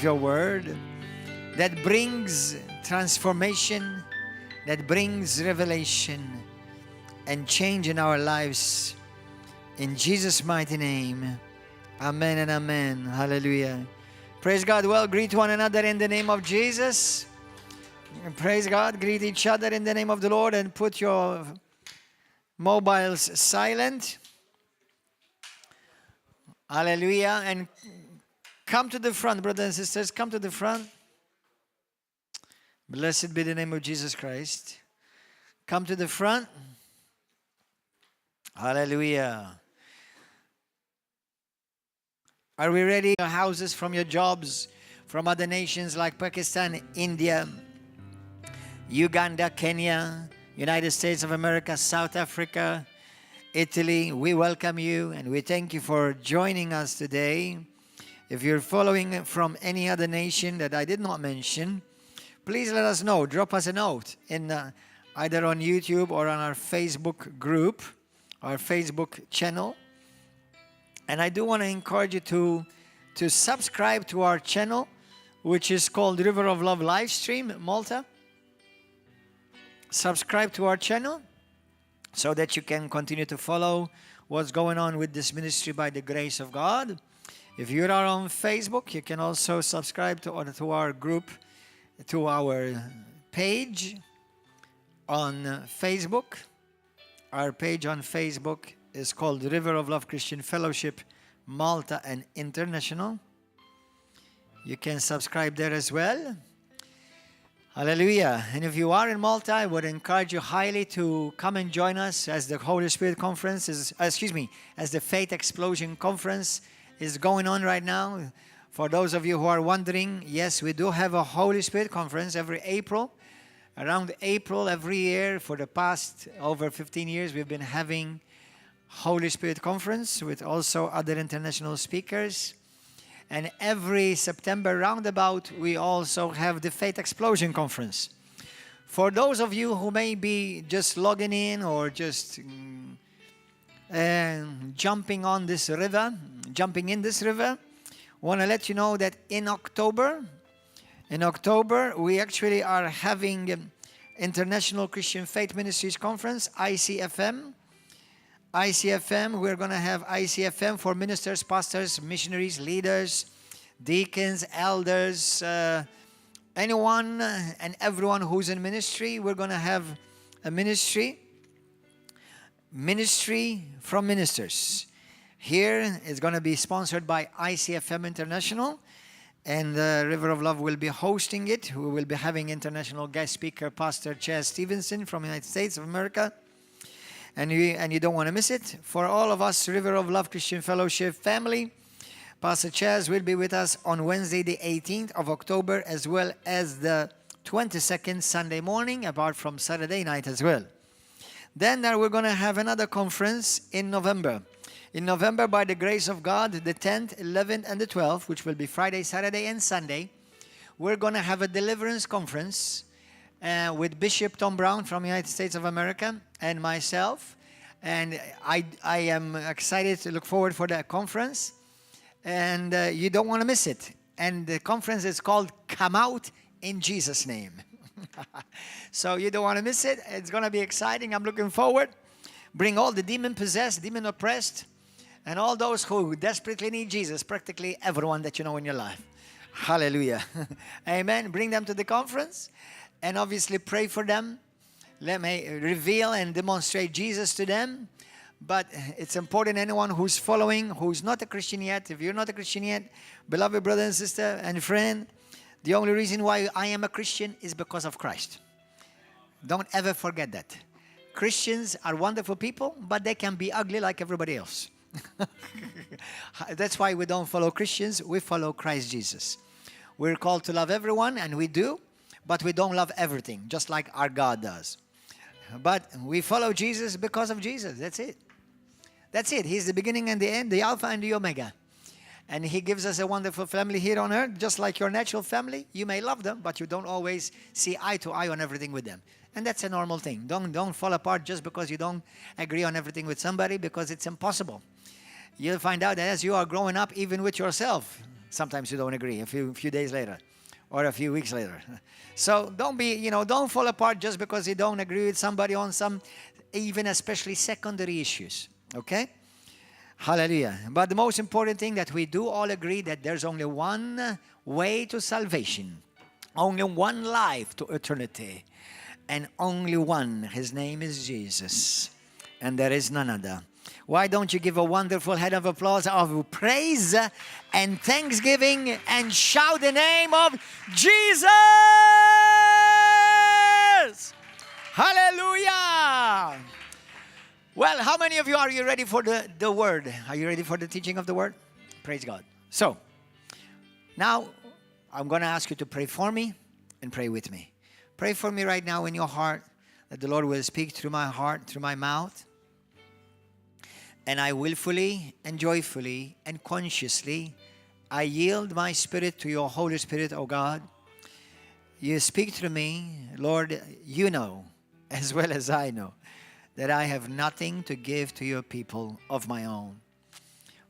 of your word that brings transformation, that brings revelation and change in our lives. In Jesus' mighty name, amen and amen. Hallelujah. Praise God. Well, greet one another in the name of Jesus. Praise God. Greet each other in the name of the Lord and put your mobiles silent. Hallelujah. And come to the front, brothers and sisters. Come to the front. Blessed be the name of Jesus Christ. Come to the front. Hallelujah. Are we ready? Your houses from your jobs, from other nations like Pakistan, India, Uganda, Kenya, United States of America, South Africa, Italy. We welcome you and we thank you for joining us today. If you're following from any other nation that I did not mention, please let us know. Drop us a note in either on YouTube or on our Facebook group, our Facebook channel. And I do want to encourage you to subscribe to our channel, which is called River of Love Livestream, Malta. Subscribe to our channel so that you can continue to follow what's going on with this ministry by the grace of God. If you are on Facebook, you can also subscribe to our group, to our page on Facebook. Our page on Facebook is called River of Love Christian Fellowship, Malta and International. You can subscribe there as well. Hallelujah. And if you are in Malta, I would encourage you highly to come and join us as the Holy Spirit Conference is, as the Faith Explosion Conference is going on right now. For those of you who are wondering, yes, we do have a Holy Spirit Conference every April. Around April every year for the past over 15 years, we've been having Holy Spirit Conference with also other international speakers. And every September roundabout, we also have the Faith Explosion Conference. For those of you who may be just logging in or just jumping in this river, I want to let you know that in October, we actually are having International Christian Faith Ministries Conference, ICFM. We're going to have ICFM for ministers, pastors, missionaries, leaders, deacons, elders, anyone and everyone who's in ministry. We're going to have a ministry from ministers. Here it's going to be sponsored by ICFM International, and River of Love will be hosting it. We will be having international guest speaker, Pastor Chaz Stevenson from the United States of America. And you don't want to miss it. For all of us, River of Love Christian Fellowship family, Pastor Chaz will be with us on Wednesday, the 18th of October, as well as the 22nd Sunday morning, apart from Saturday night as well. Then we're going to have another conference in November. In November, by the grace of God, the 10th, 11th, and the 12th, which will be Friday, Saturday, and Sunday, we're going to have a deliverance conference with Bishop Tom Brown from the United States of America and myself. And I am excited to look forward for that conference. And you don't want to miss it. And the conference is called Come Out in Jesus' Name. So you don't want to miss it. It's going to be exciting. I'm looking forward. Bring all the demon-possessed, demon-oppressed, and all those who desperately need Jesus, practically everyone that you know in your life. Hallelujah. Amen. Bring them to the conference. And obviously pray for them. Let me reveal and demonstrate Jesus to them. But it's important, anyone who's following, who's not a Christian yet, if you're not a Christian yet, beloved brother and sister and friend, the only reason why I am a Christian is because of Christ. Don't ever forget that. Christians are wonderful people, but they can be ugly like everybody else. That's why we don't follow Christians, we follow Christ Jesus. We're called to love everyone, and we do. But we don't love everything, just like our God does. But we follow Jesus because of Jesus. That's it. That's it. He's the beginning and the end, the Alpha and the Omega. And He gives us a wonderful family here on earth, just like your natural family. You may love them, but you don't always see eye to eye on everything with them. And that's a normal thing. Don't fall apart just because you don't agree on everything with somebody, because it's impossible. You'll find out that as you are growing up, even with yourself, Sometimes you don't agree a few days later or a few weeks later. So don't fall apart just because you don't agree with somebody on some, even especially secondary issues. Okay? Hallelujah. But the most important thing that we do all agree that there's only one way to salvation. Only one life to eternity. And only one. His name is Jesus. And there is none other. Why don't you give a wonderful hand of applause of praise and thanksgiving and shout the name of Jesus! Hallelujah! Well, how many of you are you ready for the word? Are you ready for the teaching of the word? Praise God. So, now I'm going to ask you to pray for me and pray with me. Pray for me right now in your heart that the Lord will speak through my heart, through my mouth. And I willfully and joyfully and consciously, I yield my spirit to your Holy Spirit, O God. You speak through me. Lord, you know, as well as I know, that I have nothing to give to your people of my own.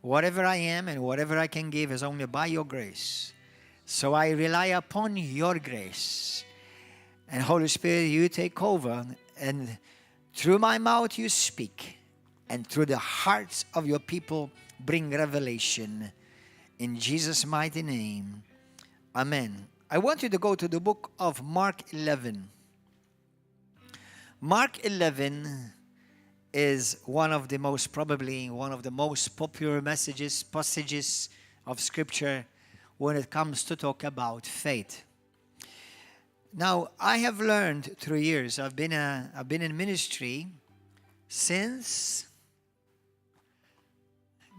Whatever I am and whatever I can give is only by your grace. So I rely upon your grace. And Holy Spirit, you take over, and through my mouth you speak, and through the hearts of your people bring revelation. In Jesus' mighty name, amen. I want you to go to the book of Mark 11. Mark 11 is probably one of the most popular passages of Scripture when it comes to talk about faith. Now, I have learned through years. I've been in ministry since.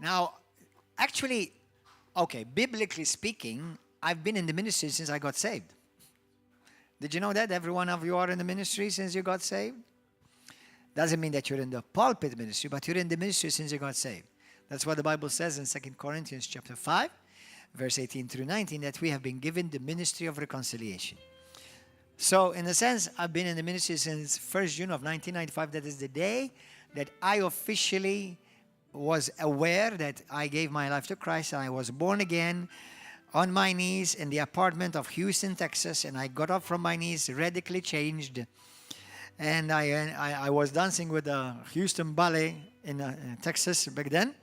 Now, actually, biblically speaking, I've been in the ministry since I got saved. Did you know that? Every one of you are in the ministry since you got saved? Doesn't mean that you're in the pulpit ministry, but you're in the ministry since you got saved. That's what the Bible says in 2 Corinthians chapter 5, verse 18 through 19, that we have been given the ministry of reconciliation. So, in a sense, I've been in the ministry since 1st June of 1995. That is the day that I officially was aware that I gave my life to Christ, and I was born again on my knees in the apartment of Houston, Texas, and I got up from my knees, radically changed, and I was dancing with the Houston Ballet in Texas back then.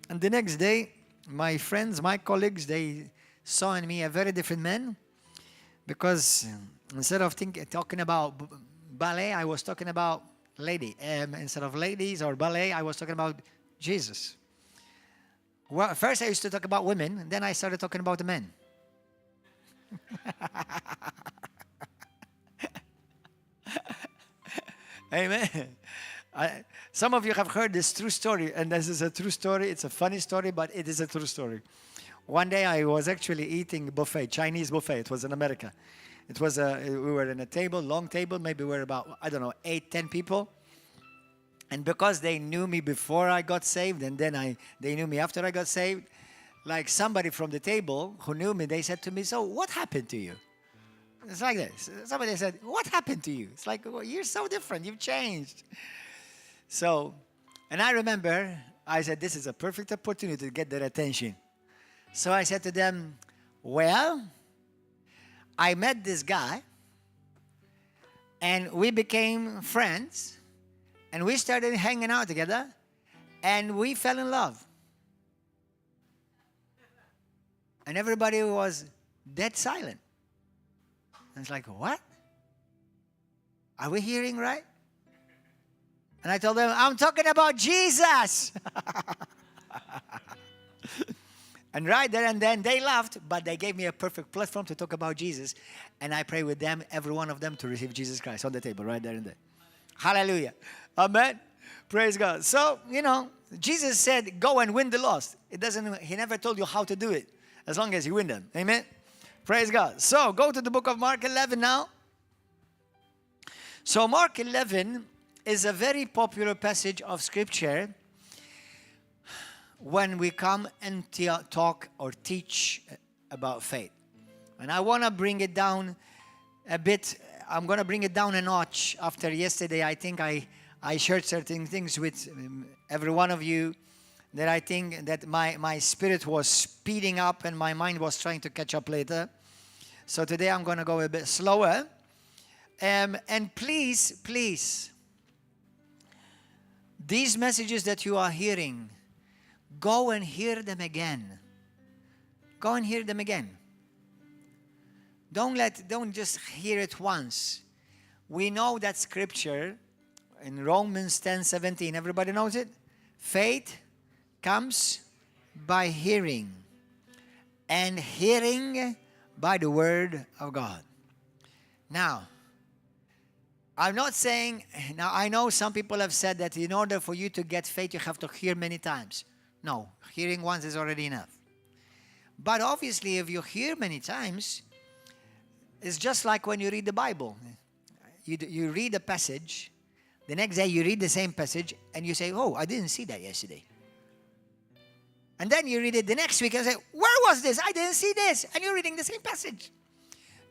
And the next day, my friends, my colleagues, they saw in me a very different man, because instead of talking about ballet, I was talking about lady. Instead of ladies or ballet, I was talking about Jesus. Well, first I used to talk about women, then I started talking about the men. Amen. Some of you have heard this true story, and this is a true story. It's a funny story, but it is a true story. One day I was actually eating buffet, Chinese buffet. It was in America. It was we were in a table, long table. Maybe we were about, 8, 10 people. And because they knew me before I got saved, and then they knew me after I got saved, like somebody from the table who knew me, they said to me, "So what happened to you?" It's like this. Somebody said, "What happened to you?" It's like, well, "You're so different. You've changed." So, and I remember, I said, this is a perfect opportunity to get their attention. So I said to them, "Well, I met this guy, and we became friends, and we started hanging out together, and we fell in love." And everybody was dead silent. And it's like, what? Are we hearing right? And I told them, "I'm talking about Jesus." And right there and then they laughed, but they gave me a perfect platform to talk about Jesus. And I pray with them, every one of them, to receive Jesus Christ on the table right there and there. Hallelujah. Amen. Praise God. So, Jesus said, "Go and win the lost." He never told you how to do it, as long as you win them. Amen. Praise God. So, go to the book of Mark 11 now. So, Mark 11 is a very popular passage of Scripture when we come and talk or teach about faith. And I want to bring it down a bit. I'm going to bring it down a notch. After yesterday, I think I shared certain things with every one of you that I think that my spirit was speeding up and my mind was trying to catch up later. So today I'm going to go a bit slower. And please, these messages that you are hearing, go and hear them again. Go and hear them again. Don't just hear it once. We know that scripture in Romans 10:17. Everybody knows it? Faith comes by hearing, and hearing by the word of God. Now, I'm not saying, now I know some people have said that in order for you to get faith, you have to hear many times. No, hearing once is already enough. But obviously, if you hear many times, it's just like when you read the Bible. You read a passage, the next day you read the same passage, and you say, oh, I didn't see that yesterday. And then you read it the next week and say, where was this? I didn't see this. And you're reading the same passage.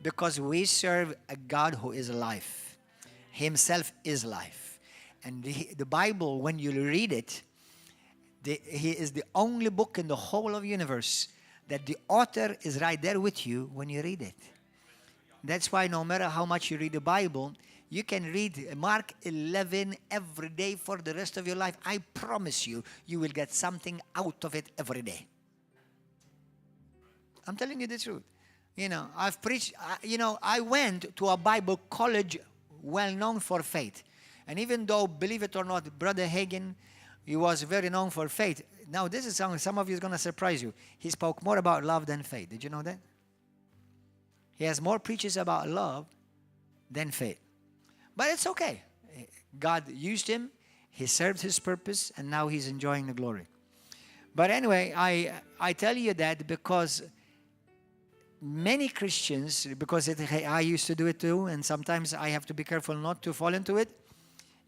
Because we serve a God who is life. Himself is life. And the Bible, when you read it, He is the only book in the whole of the universe that the author is right there with you when you read it. That's why no matter how much you read the Bible, you can read Mark 11 every day for the rest of your life. I promise you, you will get something out of it every day. I'm telling you the truth. You know, I've preached, I went to a Bible college well known for faith. And even though, believe it or not, Brother Hagin, he was very known for faith. Now, this is some of you is going to surprise you. He spoke more about love than faith. Did you know that? He has more preachers about love than faith. But it's okay. God used him. He served his purpose, and now he's enjoying the glory. But anyway, I tell you that because many Christians, because I used to do it too, and sometimes I have to be careful not to fall into it.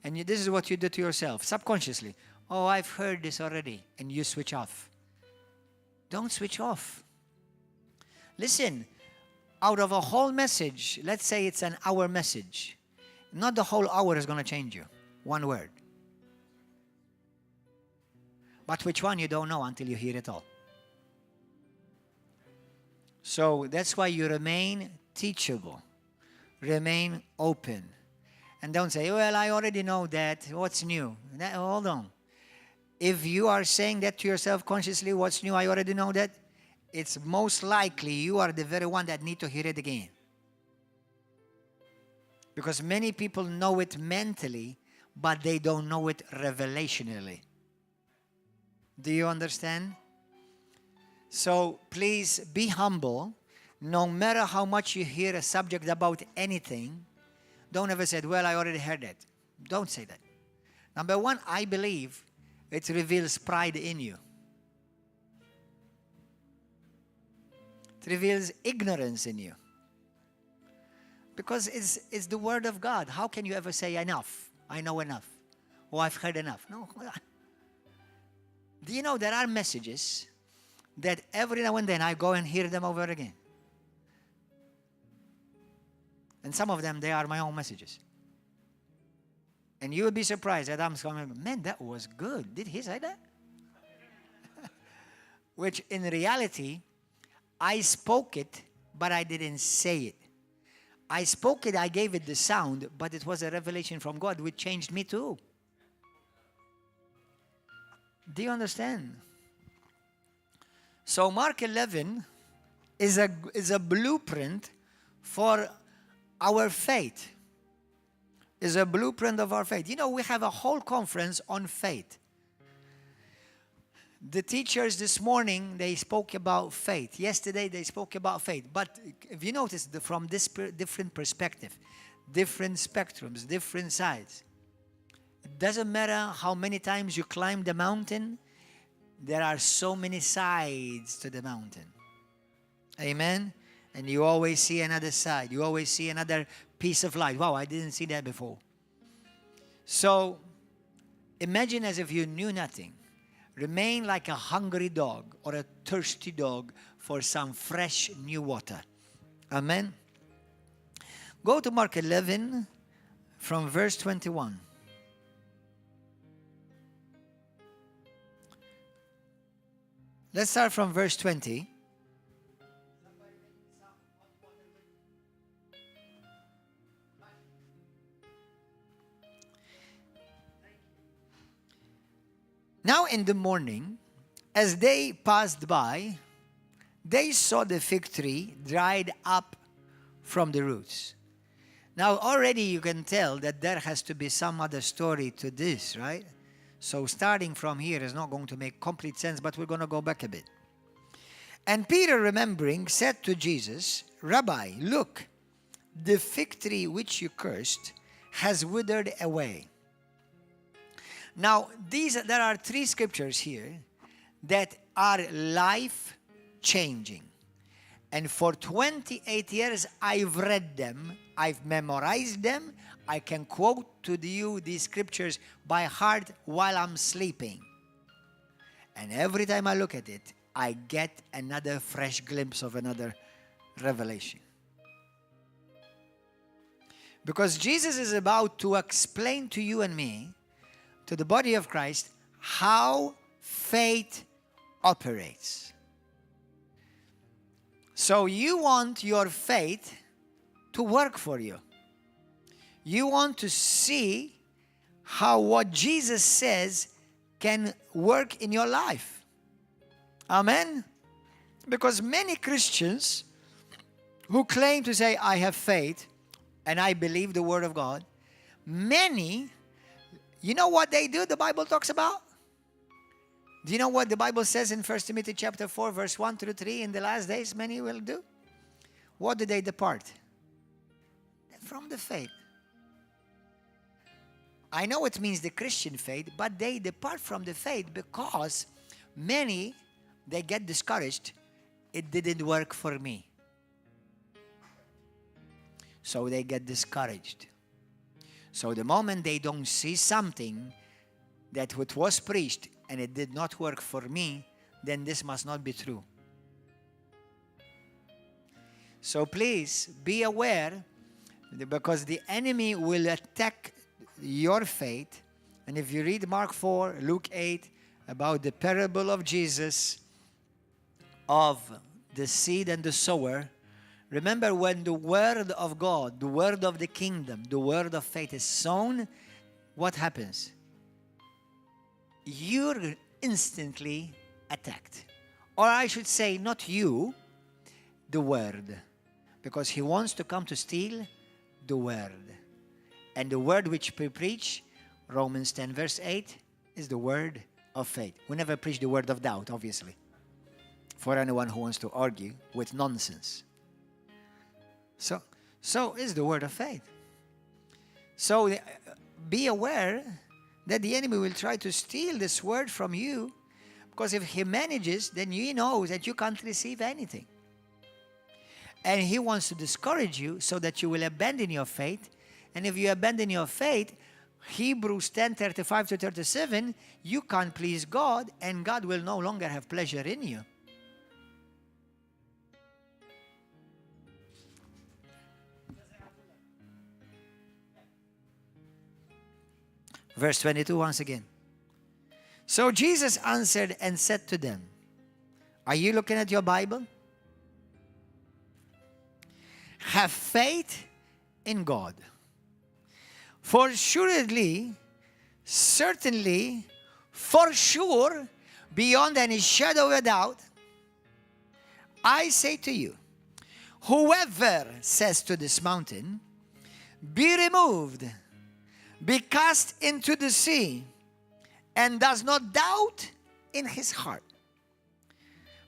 And this is what you do to yourself, subconsciously. Oh, I've heard this already. And you switch off. Don't switch off. Listen, out of a whole message, let's say it's an hour message, not the whole hour is going to change you. One word. But which one you don't know until you hear it all. So that's why you remain teachable. Remain open. And don't say, well, I already know that. What's new? Hold on. If you are saying that to yourself consciously, what's new? I already know that. It's most likely you are the very one that need to hear it again. Because many people know it mentally, but they don't know it revelationally. Do you understand? So please be humble. No matter how much you hear a subject about anything, don't ever say, well, I already heard that. Don't say that. Number one, I believe it reveals pride in you. It reveals ignorance in you. Because it's the word of God. How can you ever say enough? I know enough. Or I've heard enough. No. Do you know there are messages that every now and then I go and hear them over again? And some of them, they are my own messages. And you will be surprised that I'm going, man, that was good. Did he say that? Which in reality, I spoke it, but I didn't say it. I spoke it, I gave it the sound, but it was a revelation from God which changed me too. Do you understand? So Mark 11 is a blueprint for our faith. Is a blueprint of our faith. You know, we have a whole conference on faith. The teachers this morning, they spoke about faith. Yesterday, they spoke about faith. But if you notice, from this different perspective, different spectrums, different sides. It doesn't matter how many times you climb the mountain, there are so many sides to the mountain. Amen? And you always see another side. You always see another piece of light. Wow, I didn't see that before. So, imagine as if you knew nothing. Remain like a hungry dog or a thirsty dog for some fresh new water. Amen? Go to Mark 11 from verse 21. Let's start from verse 20. Now in the morning, as they passed by, they saw the fig tree dried up from the roots. Now already you can tell that there has to be some other story to this, right? So starting from here is not going to make complete sense, but we're going to go back a bit. And Peter, remembering, said to Jesus, Rabbi, look, the fig tree which you cursed has withered away. Now, there are three scriptures here that are life-changing. And for 28 years, I've read them, I've memorized them, I can quote to you these scriptures by heart while I'm sleeping. And every time I look at it, I get another fresh glimpse of another revelation. Because Jesus is about to explain to you and me, to the body of Christ, how faith operates. So you want your faith to work for you. You want to see how what Jesus says can work in your life. Amen? Because many Christians who claim to say, I have faith and I believe the Word of God, many, you know what they do, the Bible talks about? Do you know what the Bible says in 1 Timothy chapter 4, verse 1 through 3? In the last days, many will do. What do they depart? From the faith. I know it means the Christian faith, but they depart from the faith because many, they get discouraged. It didn't work for me. So they get discouraged. So the moment they don't see something that what was preached and it did not work for me, then this must not be true. So please be aware, because the enemy will attack your faith. And if you read Mark 4, Luke 8, about the parable of Jesus of the seed and the sower, remember, when the word of God, the word of the kingdom, the word of faith is sown, what happens? You're instantly attacked. Or I should say, not you, the word. Because he wants to come to steal the word. And the word which we preach, Romans 10 verse 8, is the word of faith. We never preach the word of doubt, obviously, for anyone who wants to argue with nonsense. So is the word of faith. So be aware that the enemy will try to steal this word from you, because if he manages, then you know that you can't receive anything. And he wants to discourage you so that you will abandon your faith. And if you abandon your faith, Hebrews 10:35 to 37, you can't please God, and God will no longer have pleasure in you. Verse 22 once again. So Jesus answered and said to them, are you looking at your Bible? Have faith in God. For assuredly, certainly, for sure, beyond any shadow of a doubt, I say to you, whoever says to this mountain, be removed, be cast into the sea, and does not doubt in his heart,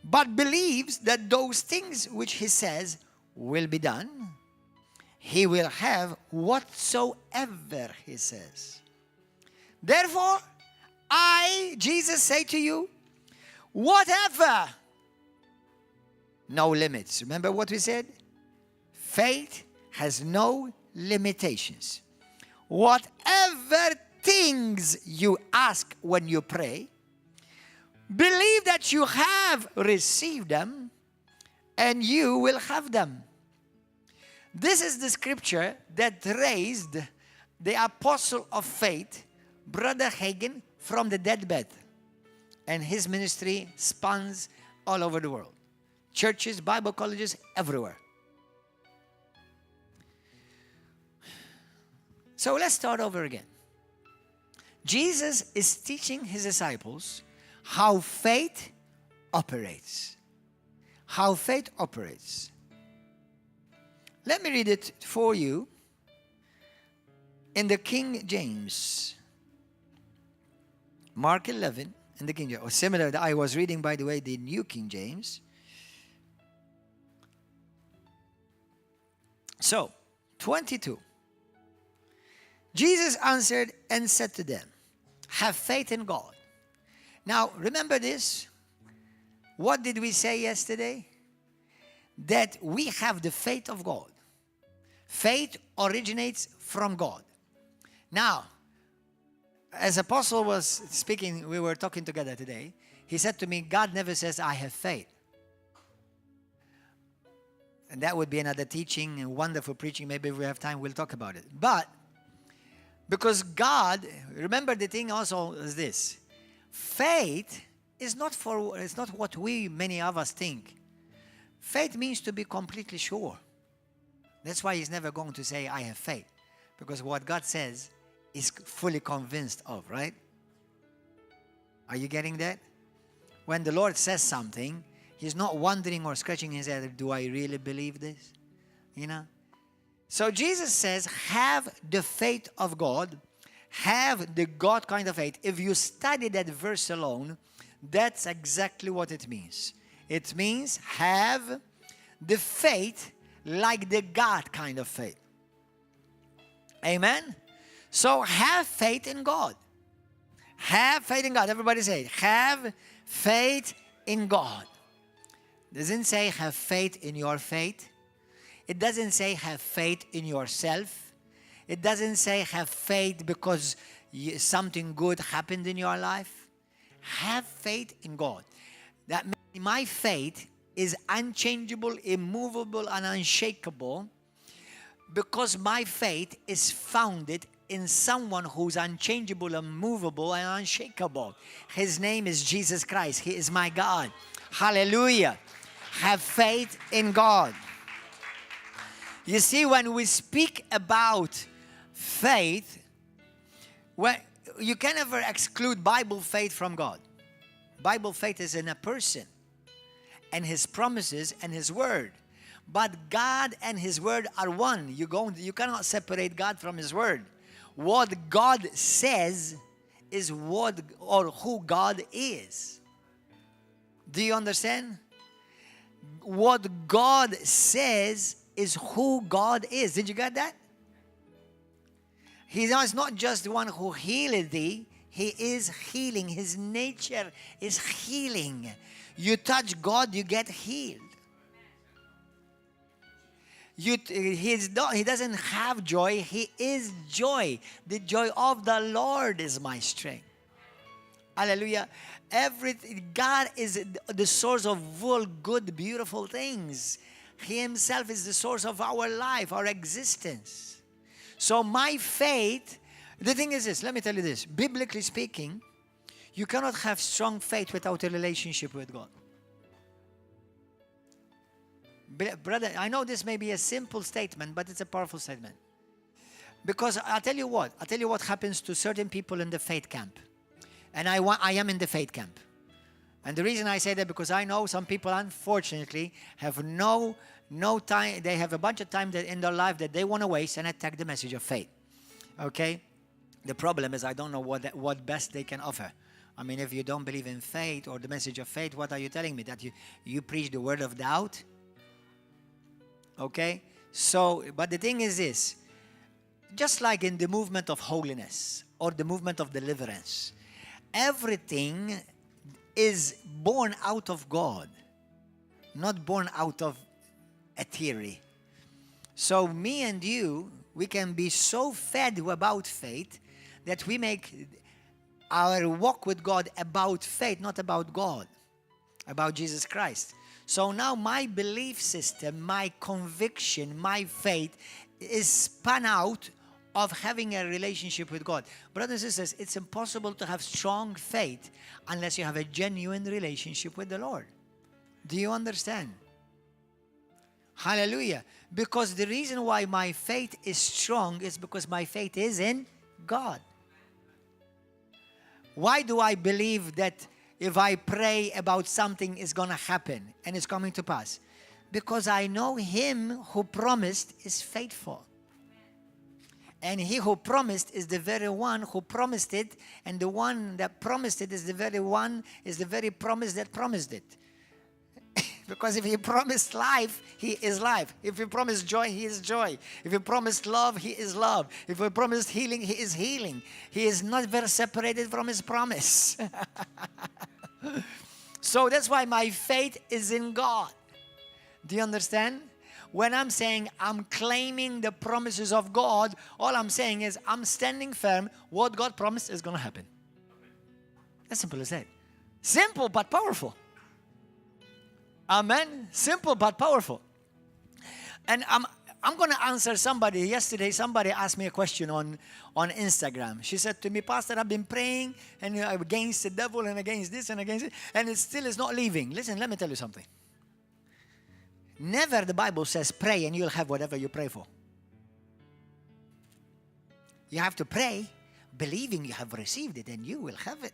but believes that those things which he says will be done, he will have whatsoever he says. Therefore, I, Jesus, say to you, whatever, no limits. Remember what we said? Faith has no limitations. Whatever things you ask when you pray, believe that you have received them and you will have them. This is the scripture that raised the apostle of faith, Brother Hagin, from the deathbed. And his ministry spans all over the world. Churches, Bible colleges, everywhere. So let's start over again. Jesus is teaching his disciples how faith operates. How faith operates. Let me read it for you in the King James. Mark 11 in the King James. Or similar, I was reading, by the way, the New King James. So, 22. Jesus answered and said to them, have faith in God. Now, remember this. What did we say yesterday? That we have the faith of God. Faith originates from God. Now, as Apostle was speaking, we were talking together today. He said to me, God never says, I have faith. And that would be another teaching, a wonderful preaching. Maybe if we have time, we'll talk about it. But because God, remember the thing also is this. Faith is not it's not what many of us think. Faith means to be completely sure. That's why he's never going to say, I have faith. Because what God says is fully convinced of, right? Are you getting that? When the Lord says something, he's not wondering or scratching his head, do I really believe this? You know? So Jesus says, have the faith of God. Have the God kind of faith. If you study that verse alone, that's exactly what it means. It means have the faith like the God kind of faith. Amen? So have faith in God. Have faith in God. Everybody say it. Have faith in God. Doesn't say have faith in your faith. It doesn't say have faith in yourself. It doesn't say have faith because something good happened in your life. Have faith in God. That means my faith is unchangeable, immovable, and unshakable because my faith is founded in someone who's unchangeable, immovable, and unshakable. His name is Jesus Christ. He is my God. Hallelujah. Have faith in God. You see, when we speak about faith, you can never exclude Bible faith from God. Bible faith is in a person and his promises and his word. But God and his word are one. You cannot separate God from his word. What God says is what or who God is. Do you understand? What God says is who God is. Did you get that? He is not just the one who healed thee. He is healing. His nature is healing. You touch God, you get healed. He doesn't have joy. He is joy. The joy of the Lord is my strength. Hallelujah. God is the source of all good, beautiful things. He himself is the source of our life, our existence. So my faith, the thing is this, let me tell you this. Biblically speaking, you cannot have strong faith without a relationship with God. Brother, I know this may be a simple statement, but it's a powerful statement. Because I'll tell you what happens to certain people in the faith camp. And I am in the faith camp. And the reason I say that because I know some people, unfortunately, have no time. They have a bunch of time in their life that they want to waste and attack the message of faith. Okay? The problem is I don't know what best they can offer. I mean, if you don't believe in faith or the message of faith, what are you telling me? That you preach the word of doubt? Okay? So, but the thing is this. Just like in the movement of holiness or the movement of deliverance, everything is born out of God, not born out of a theory. So me and you, we can be so fed about faith that we make our walk with God about faith, not about God, about Jesus Christ. So now my belief system, my conviction, my faith is spun out of having a relationship with God. Brothers and sisters, it's impossible to have strong faith unless you have a genuine relationship with the Lord. Do you understand? Hallelujah. Because the reason why my faith is strong is because my faith is in God. Why do I believe that if I pray about something is going to happen and it's coming to pass? Because I know Him who promised is faithful. And He who promised is the very one who promised it, and the one that promised it is the very promise that promised it. Because if He promised life, He is life. If He promised joy, He is joy. If He promised love, He is love. If He promised healing, He is healing. He is not very separated from His promise. So that's why my faith is in God. Do you understand? When I'm saying I'm claiming the promises of God, all I'm saying is I'm standing firm. What God promised is going to happen. As simple as that. Simple but powerful. Amen. Simple but powerful. And I'm going to answer somebody. Yesterday, somebody asked me a question on Instagram. She said to me, Pastor, I've been praying and against the devil and against this and against it, and it still is not leaving. Listen, let me tell you something. Never the Bible says pray and you'll have whatever you pray for. You have to pray believing you have received it and you will have it.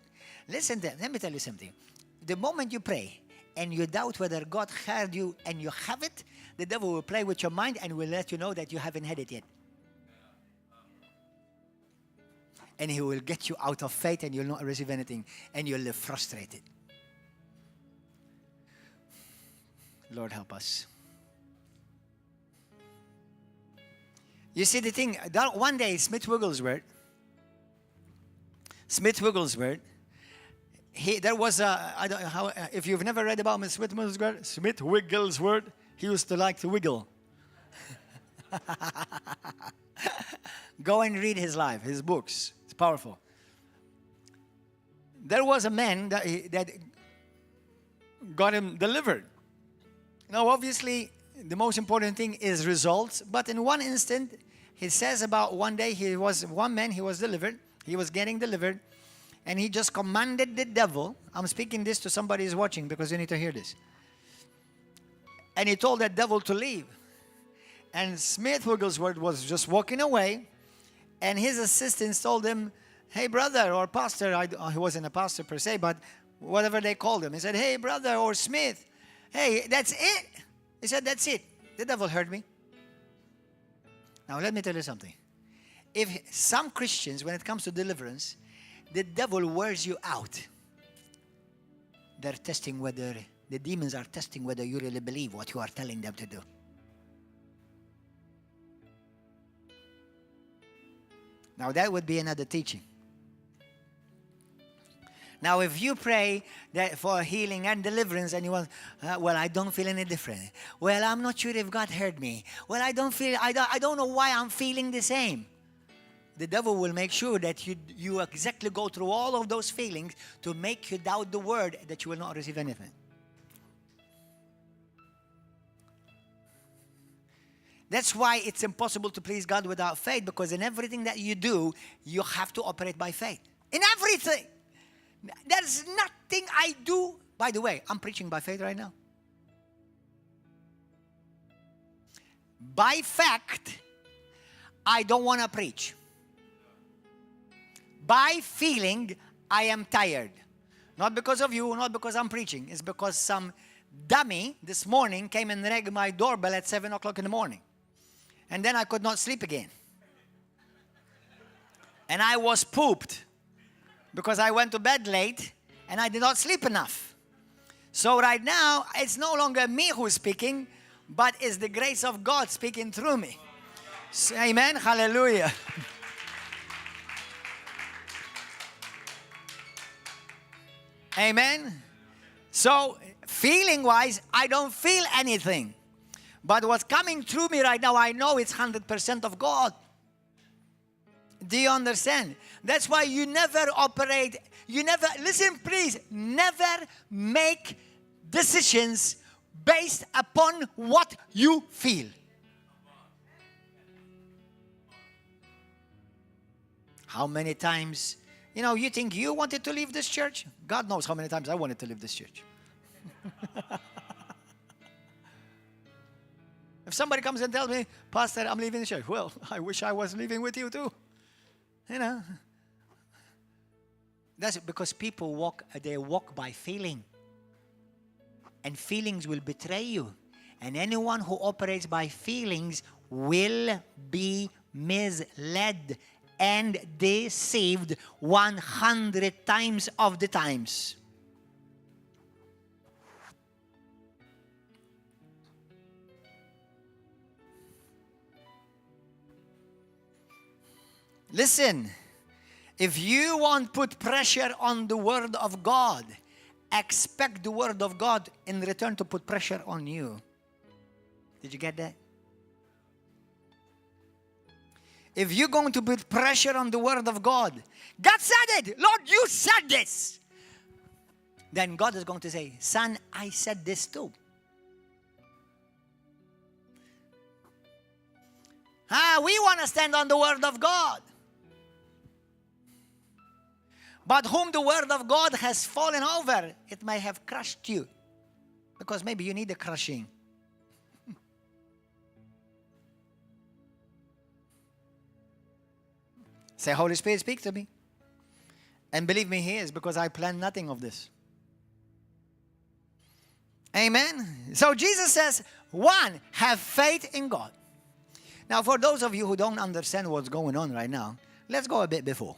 Listen, let me tell you something. The moment you pray and you doubt whether God heard you and you have it, the devil will play with your mind and will let you know that you haven't had it yet. And he will get you out of faith and you'll not receive anything and you'll live frustrated. Lord, help us. You see the thing, one day Smith Wigglesworth, there was a, I don't know how, if you've never read about Smith Wigglesworth, he used to like to wiggle. Go and read his life, his books. It's powerful. There was a man that got him delivered. Now, obviously, the most important thing is results. But in one instant, he says about one day, he was delivered. He was getting delivered. And he just commanded the devil. I'm speaking this to somebody who's watching because you need to hear this. And he told that devil to leave. And Smith Wigglesworth was just walking away. And his assistants told him, hey, brother, or pastor. He wasn't a pastor per se, but whatever they called him. He said, hey, brother, or Smith. Hey, that's it. He said, that's it. The devil heard me. Now, let me tell you something. If some Christians, when it comes to deliverance, the devil wears you out, they're testing whether, the demons are testing whether you really believe what you are telling them to do. Now, that would be another teaching. Now, if you pray that for healing and deliverance and you want, well, I don't feel any different. Well, I'm not sure if God heard me. Well, I don't know why I'm feeling the same. The devil will make sure that you exactly go through all of those feelings to make you doubt the word that you will not receive anything. That's why it's impossible to please God without faith, because in everything that you do, you have to operate by faith. In everything. There's nothing I do. By the way, I'm preaching by faith right now. By fact, I don't want to preach. By feeling, I am tired. Not because of you, not because I'm preaching. It's because some dummy this morning came and rang my doorbell at 7 o'clock in the morning. And then I could not sleep again. And I was pooped. Because I went to bed late and I did not sleep enough. So right now, it's no longer me who's speaking, but it's the grace of God speaking through me. So, amen? Hallelujah. Amen? So, feeling-wise, I don't feel anything. But what's coming through me right now, I know it's 100% of God. Do you understand? That's why you never operate, listen please, never make decisions based upon what you feel. How many times, you think you wanted to leave this church? God knows how many times I wanted to leave this church. If somebody comes and tells me, Pastor, I'm leaving the church. Well, I wish I was leaving with you too. That's because people walk by feeling. And feelings will betray you. And anyone who operates by feelings will be misled and deceived 100 times of the times. Listen, if you want to put pressure on the Word of God, expect the Word of God in return to put pressure on you. Did you get that? If you're going to put pressure on the Word of God, God said it, Lord, you said this. Then God is going to say, son, I said this too. We want to stand on the Word of God. But whom the Word of God has fallen over, it may have crushed you. Because maybe you need a crushing. Say, Holy Spirit, speak to me. And believe me, He is, because I planned nothing of this. Amen. So Jesus says, one, have faith in God. Now, for those of you who don't understand what's going on right now, let's go a bit before.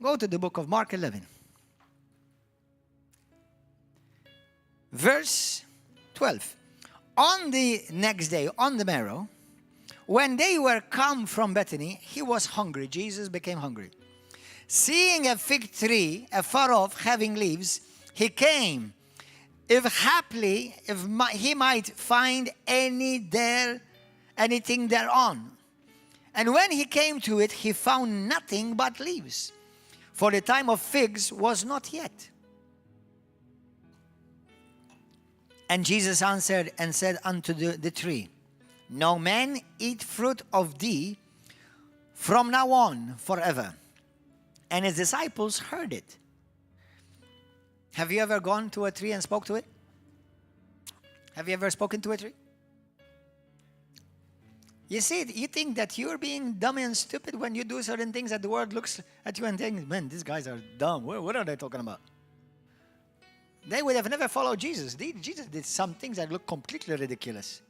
Go to the book of Mark 11. Verse 12. On the next day, on the morrow, when they were come from Bethany, he was hungry. Jesus became hungry. Seeing a fig tree afar off having leaves, he came. If haply, he might find anything thereon. And when he came to it, he found nothing but leaves. For the time of figs was not yet. And Jesus answered and said unto the tree, no man eat fruit of thee from now on forever. And his disciples heard it. Have you ever gone to a tree and spoke to it? Have you ever spoken to a tree? You see, you think that you're being dumb and stupid when you do certain things that the world looks at you and thinks, man, these guys are dumb. What are they talking about? They would have never followed Jesus. Jesus did some things that look completely ridiculous.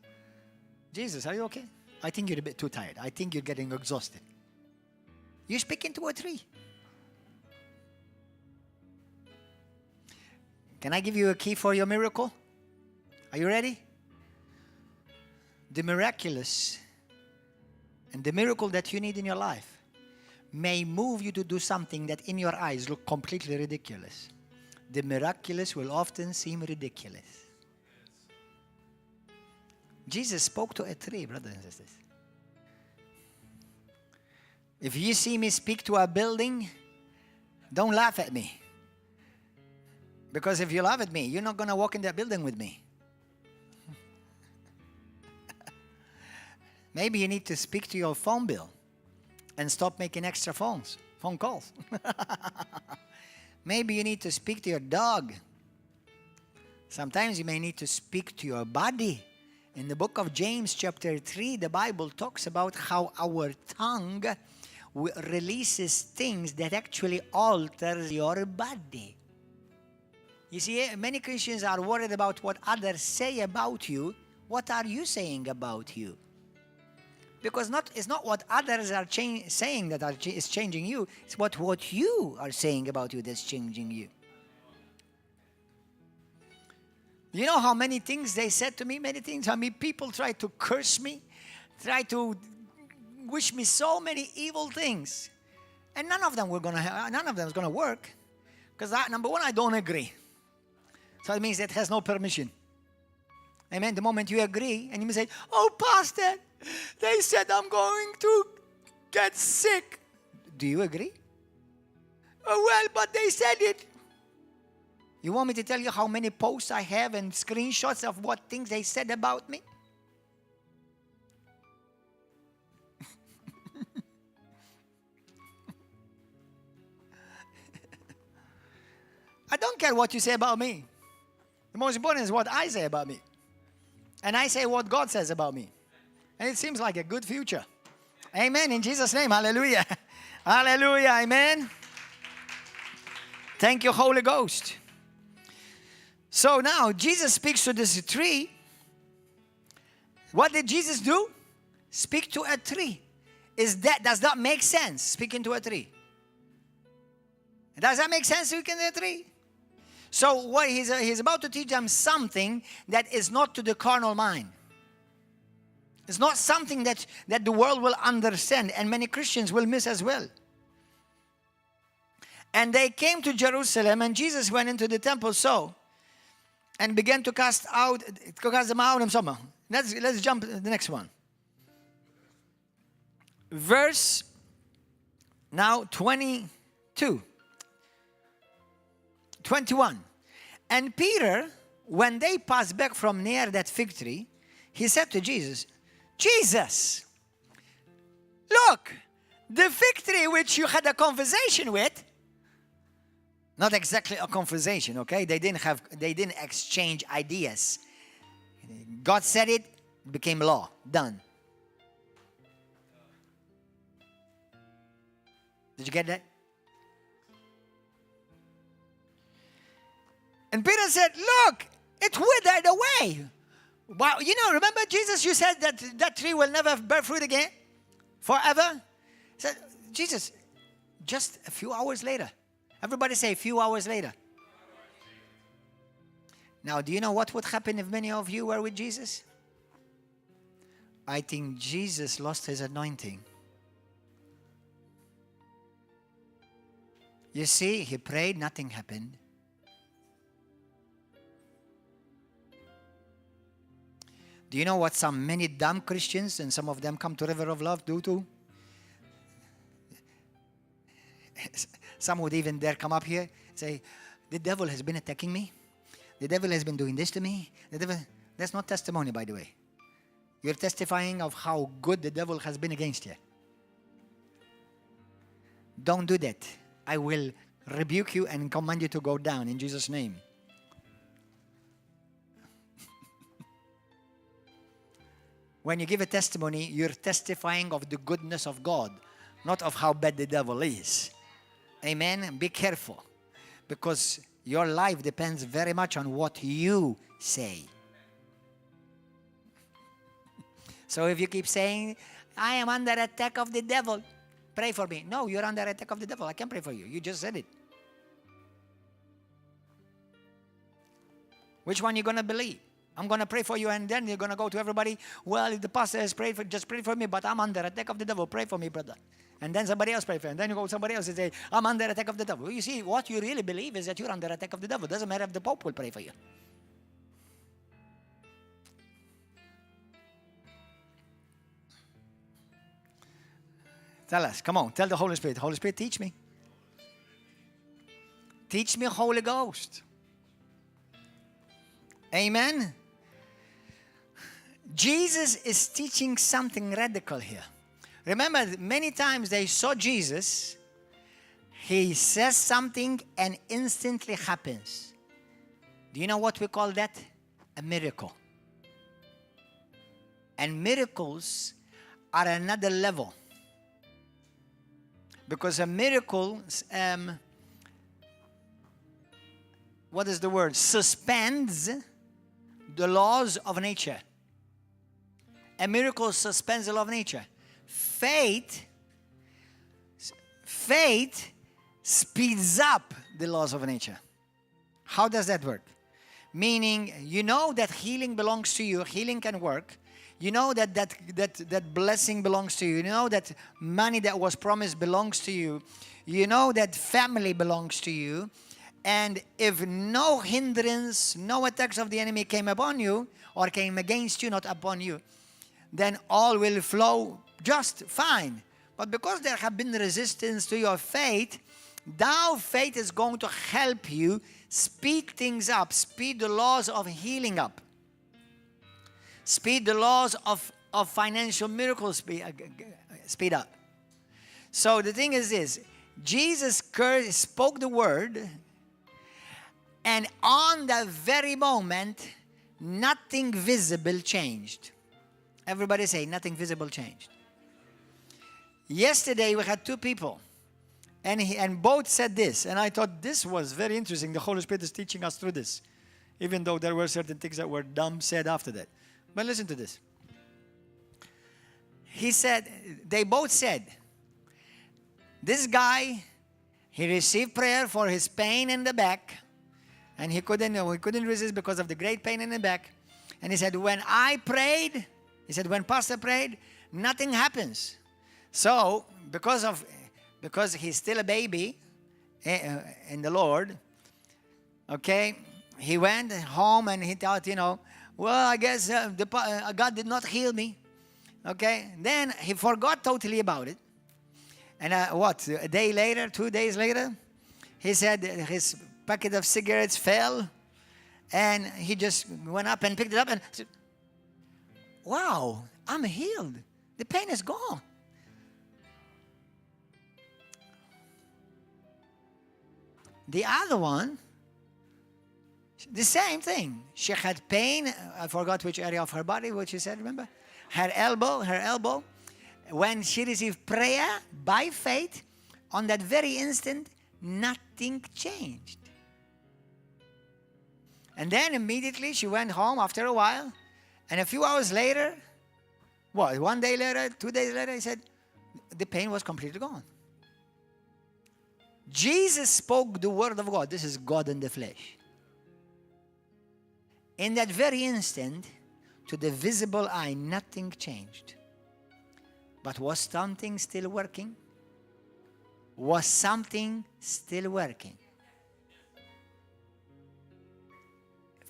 Jesus, are you okay? I think you're a bit too tired. I think you're getting exhausted. You're speaking to a tree. Can I give you a key for your miracle? Are you ready? The miraculous and the miracle that you need in your life may move you to do something that in your eyes look completely ridiculous. The miraculous will often seem ridiculous. Jesus spoke to a tree, brothers and sisters. If you see me speak to a building, don't laugh at me. Because if you laugh at me, you're not going to walk in that building with me. Maybe you need to speak to your phone bill and stop making extra phone calls. Maybe you need to speak to your dog. Sometimes you may need to speak to your body. In the book of James chapter 3, the Bible talks about how our tongue releases things that actually alters your body. You see, many Christians are worried about what others say about you. What are you saying about you? Because it's not what others are saying that is changing you. It's what you are saying about you that's changing you. You know how many things they said to me? Many things. How many people tried to curse me, tried to wish me so many evil things, and none of them is going to work. Because number one, I don't agree. So it means it has no permission. Amen. The moment you agree, and you may say, "Oh, Pastor, they said I'm going to get sick." Do you agree? "Oh, well, but they said it." You want me to tell you how many posts I have and screenshots of what things they said about me? don't care what you say about me. The most important is what I say about me. And I say what God says about me. And it seems like a good future. Amen. In Jesus' name. Hallelujah. Hallelujah. Amen. Thank you, Holy Ghost. So now Jesus speaks to this tree. What did Jesus do? Speak to a tree. Does that make sense? Speaking to a tree. Does that make sense? Speaking to a tree. So what he's about to teach them something that is not to the carnal mind. It's not something that the world will understand, and many Christians will miss as well. And they came to Jerusalem, and Jesus went into the temple and began to cast them out and some. Let's jump to the next one. Verse now 22. 21. And Peter, when they passed back from near that fig tree, he said to Jesus, Jesus, look, the fig tree which you had a conversation with, not exactly a conversation, okay? They didn't exchange ideas. God said it became law. Done. Did you get that? And Peter said, look, it withered away. Wow, remember Jesus, you said that tree will never bear fruit again? Forever? Said, Jesus, just a few hours later. Everybody say a few hours later. Now, do you know what would happen if many of you were with Jesus? I think Jesus lost his anointing. You see, he prayed, nothing happened. Do you know what many dumb Christians, and some of them come to River of Love, do too? Some would even dare come up here and say, the devil has been attacking me. The devil has been doing this to me. That's not testimony, by the way. You're testifying of how good the devil has been against you. Don't do that. I will rebuke you and command you to go down in Jesus' name. When you give a testimony, you're testifying of the goodness of God, not of how bad the devil is. Amen? Be careful, because your life depends very much on what you say. So if you keep saying, I am under attack of the devil, pray for me. No, you're under attack of the devil. I can't pray for you. You just said it. Which one you going to believe? I'm going to pray for you, and then you're going to go to everybody. Well, if the pastor has prayed for, just pray for me, but I'm under attack of the devil. Pray for me, brother. And then somebody else pray for you. And then you go to somebody else and say, I'm under attack of the devil. You see, what you really believe is that you're under attack of the devil. It doesn't matter if the Pope will pray for you. Tell us. Come on. Tell the Holy Spirit. Holy Spirit, teach me. Teach me, Holy Ghost. Amen. Jesus is teaching something radical here. Remember, many times they saw Jesus, he says something and instantly happens. Do you know what we call that? A miracle. And miracles are another level. Because a miracle, what is the word? Suspends the laws of nature. A miracle suspends the law of nature. Faith speeds up the laws of nature. How does that work? Meaning, you know that healing belongs to you. Healing can work. You know that blessing belongs to you. You know that money that was promised belongs to you. You know that family belongs to you. And if no hindrance, no attacks of the enemy came upon you, or came against you, not upon you, then all will flow just fine. But because there have been resistance to your faith, now faith is going to help you speed things up, speed the laws of healing up, speed the laws of financial miracles speed up. So the thing is this, Jesus spoke the word, And on the very moment, nothing visible changed. Everybody say, nothing visible changed. Yesterday, we had two people. And both said this. And I thought this was very interesting. The Holy Spirit is teaching us through this. Even though there were certain things that were dumb said after that. But listen to this. They both said, this guy, he received prayer for his pain in the back. And he couldn't resist because of the great pain in the back. And he said, when I prayed, when Pastor prayed, nothing happens. So, because he's still a baby in the Lord, okay, he went home and he thought, well, I guess God did not heal me. Okay, then he forgot totally about it. And a day later, 2 days later, he said his packet of cigarettes fell, and he just went up and picked it up and said, wow, I'm healed. The pain is gone. The other one, the same thing. She had pain. I forgot which area of her body, what she said, remember? Her elbow. When she received prayer by faith, on that very instant, nothing changed. And then immediately she went home after a while. And a few hours later, 1 day later, 2 days later, he said, the pain was completely gone. Jesus spoke the word of God. This is God in the flesh. In that very instant, to the visible eye, nothing changed. But was something still working? Was something still working?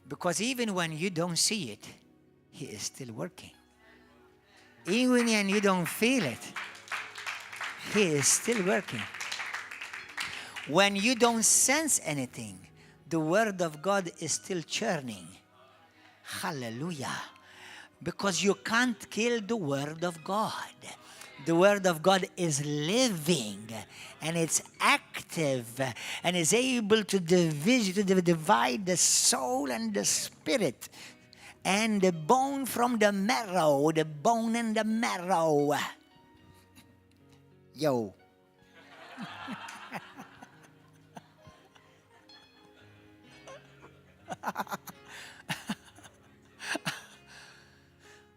Because even when you don't see it, He is still working. Even when you don't feel it, He is still working. When you don't sense anything, the Word of God is still churning. Hallelujah. Because you can't kill the Word of God. The Word of God is living and it's active and is able to divide the soul and the spirit and the bone from the marrow, the bone and the marrow. Yo.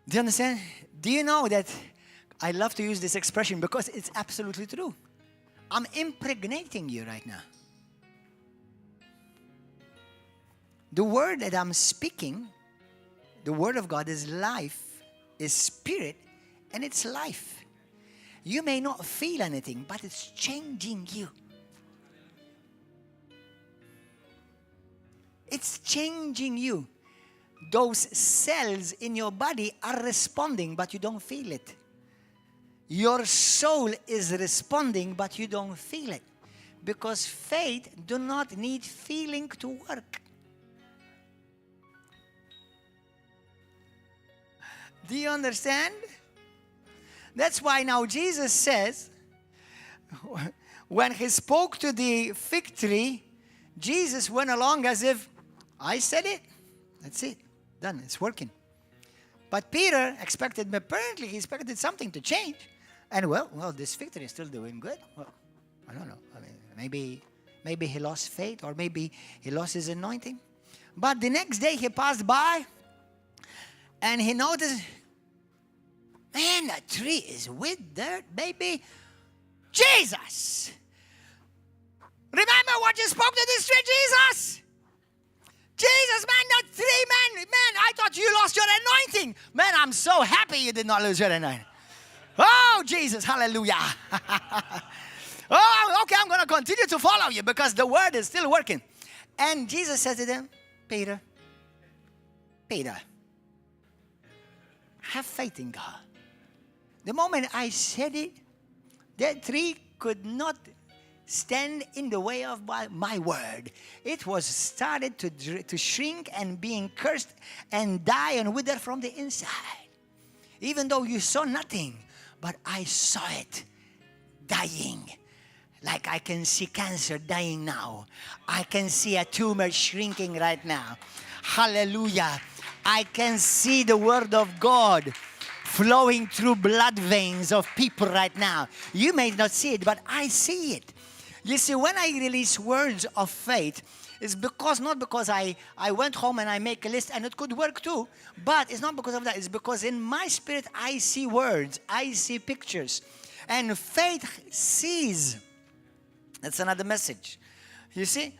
Do you understand? Do you know that I love to use this expression because it's absolutely true. I'm impregnating you right now. The word that I'm speaking, the word of God is life, is spirit, and it's life. You may not feel anything, but it's changing you. It's changing you. Those cells in your body are responding, but you don't feel it. Your soul is responding, but you don't feel it. Because faith do not need feeling to work. Do you understand? That's why now Jesus says, when He spoke to the fig tree, Jesus went along as if, I said it. That's it. Done. It's working. But Peter apparently he expected something to change. And well, this fig tree is still doing good. Well, I don't know. I mean, maybe he lost faith or maybe he lost his anointing. But the next day he passed by and he noticed, man, that tree is withered, baby. Jesus! Remember what you spoke to this tree, Jesus? Jesus, man, that tree, man, I thought you lost your anointing. Man, I'm so happy you did not lose your anointing. Oh, Jesus, hallelujah. Oh, okay, I'm going to continue to follow you because the word is still working. And Jesus said to them, Peter, have faith in God. The moment I said it, that tree could not stand in the way of my word. It was started to shrink and being cursed and die and wither from the inside. Even though you saw nothing, but I saw it dying. Like I can see cancer dying now. I can see a tumor shrinking right now. Hallelujah. I can see the word of God flowing through blood veins of people right now. You may not see it, but I see it. You see, when I release words of faith, it's not because I went home and I make a list, and it could work too, but it's not because of that. It's because in my spirit, I see words, I see pictures. And faith sees. That's another message. You see?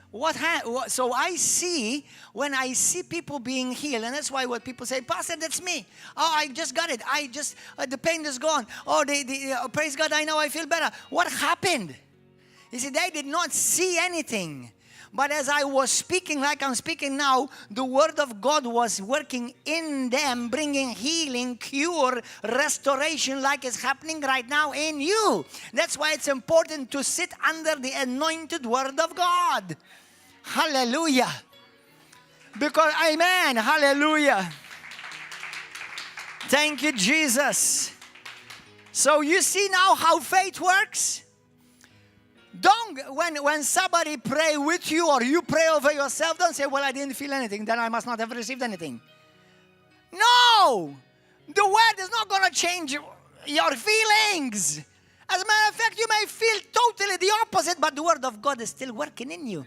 So I see, when I see people being healed, and that's why what people say, Pastor, that's me. Oh, I just got it. The pain is gone. Oh, praise God, I know I feel better. What happened? You see, they did not see anything. But as I was speaking like I'm speaking now, the word of God was working in them, bringing healing, cure, restoration like it's happening right now in you. That's why it's important to sit under the anointed word of God. Hallelujah. Because, amen, hallelujah. Thank you, Jesus. So you see now how faith works? Don't, when somebody pray with you or you pray over yourself, don't say, well, I didn't feel anything, then I must not have received anything. No! The word is not going to change your feelings. As a matter of fact, you may feel totally the opposite, but the word of God is still working in you.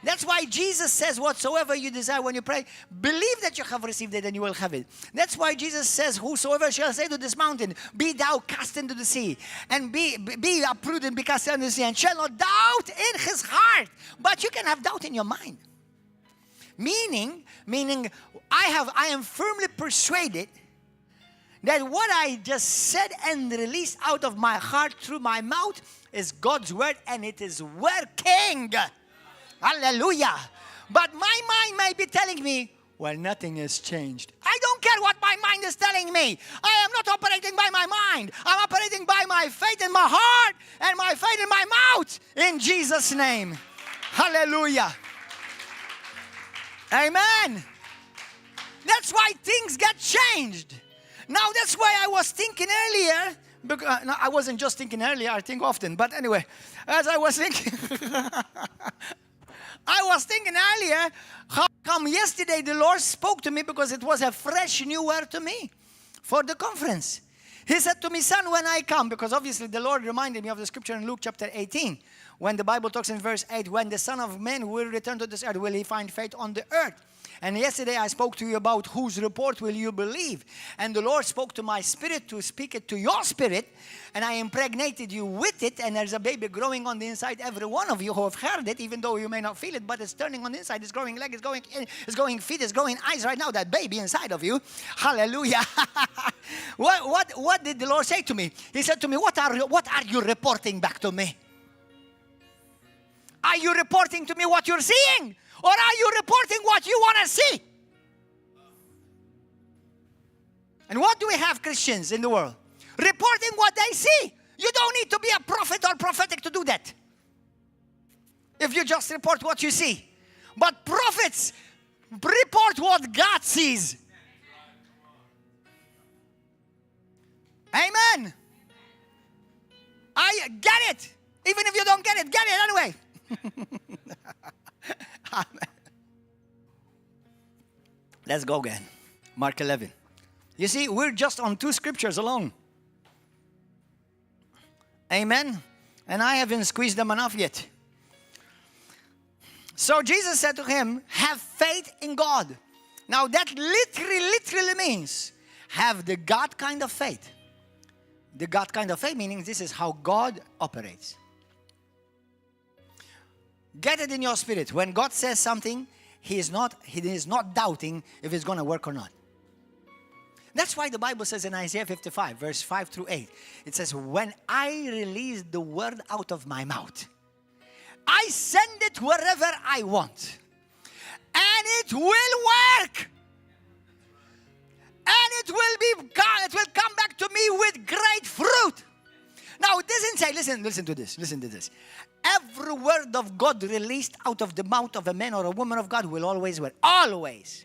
That's why Jesus says, whatsoever you desire when you pray, believe that you have received it and you will have it. That's why Jesus says, whosoever shall say to this mountain, be thou cast into the sea, and be uprooted and be cast into the sea, and shall not doubt in his heart. But you can have doubt in your mind. Meaning, I am firmly persuaded that what I just said and released out of my heart through my mouth is God's word, and it is working. Hallelujah. But my mind may be telling me, well, nothing has changed. I don't care what my mind is telling me. I am not operating by my mind. I'm operating by my faith in my heart and my faith in my mouth. In Jesus' name. Hallelujah. Amen. That's why things get changed. Now, that's why I was thinking earlier. Because, no, I wasn't just thinking earlier. I think often. But anyway, as I was thinking... I was thinking earlier, how come yesterday the Lord spoke to me, because it was a fresh new word to me for the conference. He said to me, son, when I come, because obviously the Lord reminded me of the scripture in Luke chapter 18, when the Bible talks in verse 8, when the Son of Man will return to this earth, will he find faith on the earth? And yesterday I spoke to you about whose report will you believe. And the Lord spoke to my spirit to speak it to your spirit. And I impregnated you with it. And there's a baby growing on the inside. Every one of you who have heard it, even though you may not feel it, but it's turning on the inside. It's growing leg, it's growing feet, it's growing eyes right now. That baby inside of you. Hallelujah. What did the Lord say to me? He said to me, what are you reporting back to me? Are you reporting to me what you're seeing? Or are you reporting what you want to see? And what do we have, Christians, in the world? Reporting what they see. You don't need to be a prophet or prophetic to do that. If you just report what you see. But prophets report what God sees. Amen. I get it. Even if you don't get it anyway. Let's go again. Mark 11. You see, we're just on 2 scriptures alone. Amen. And I haven't squeezed them enough yet. So Jesus said to him, have faith in God. Now that literally means have the God kind of faith. The God kind of faith meaning this is how God operates. Get it in your spirit. When God says something, He is not doubting if it's going to work or not. That's why the Bible says in Isaiah 55, verse 5 through 8, it says, when I release the word out of my mouth, I send it wherever I want. And it will work. And it will come back to me with great fruit. Now, it doesn't say, listen to this. Every word of God released out of the mouth of a man or a woman of God will always work. Always.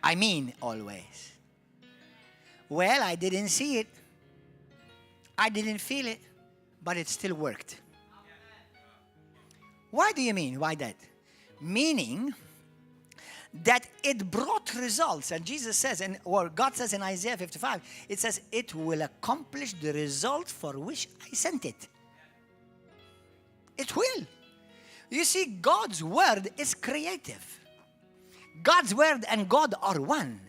I mean always. Well, I didn't see it. I didn't feel it. But it still worked. Why do you mean? Why that? Meaning that it brought results. And Jesus says, or God says in Isaiah 55, it says, it will accomplish the result for which I sent it. It will. You see, God's word is creative. God's word and God are one.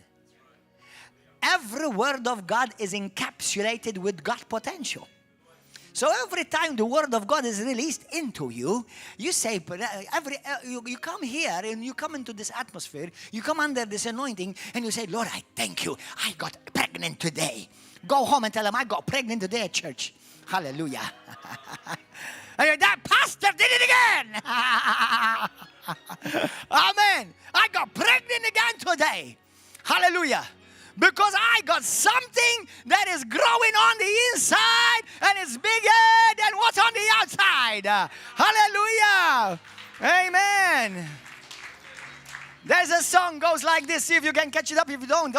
Every word of God is encapsulated with God potential. So every time the word of God is released into you, you say, you come here and you come into this atmosphere, you come under this anointing and you say, Lord, I thank you. I got pregnant today. Go home and tell them, I got pregnant today at church. Hallelujah. And that pastor did it again. Amen. I got pregnant again today. Hallelujah. Because I got something that is growing on the inside and it's bigger than what's on the outside. Hallelujah. Amen. There's a song goes like this. See if you can catch it up. If you don't.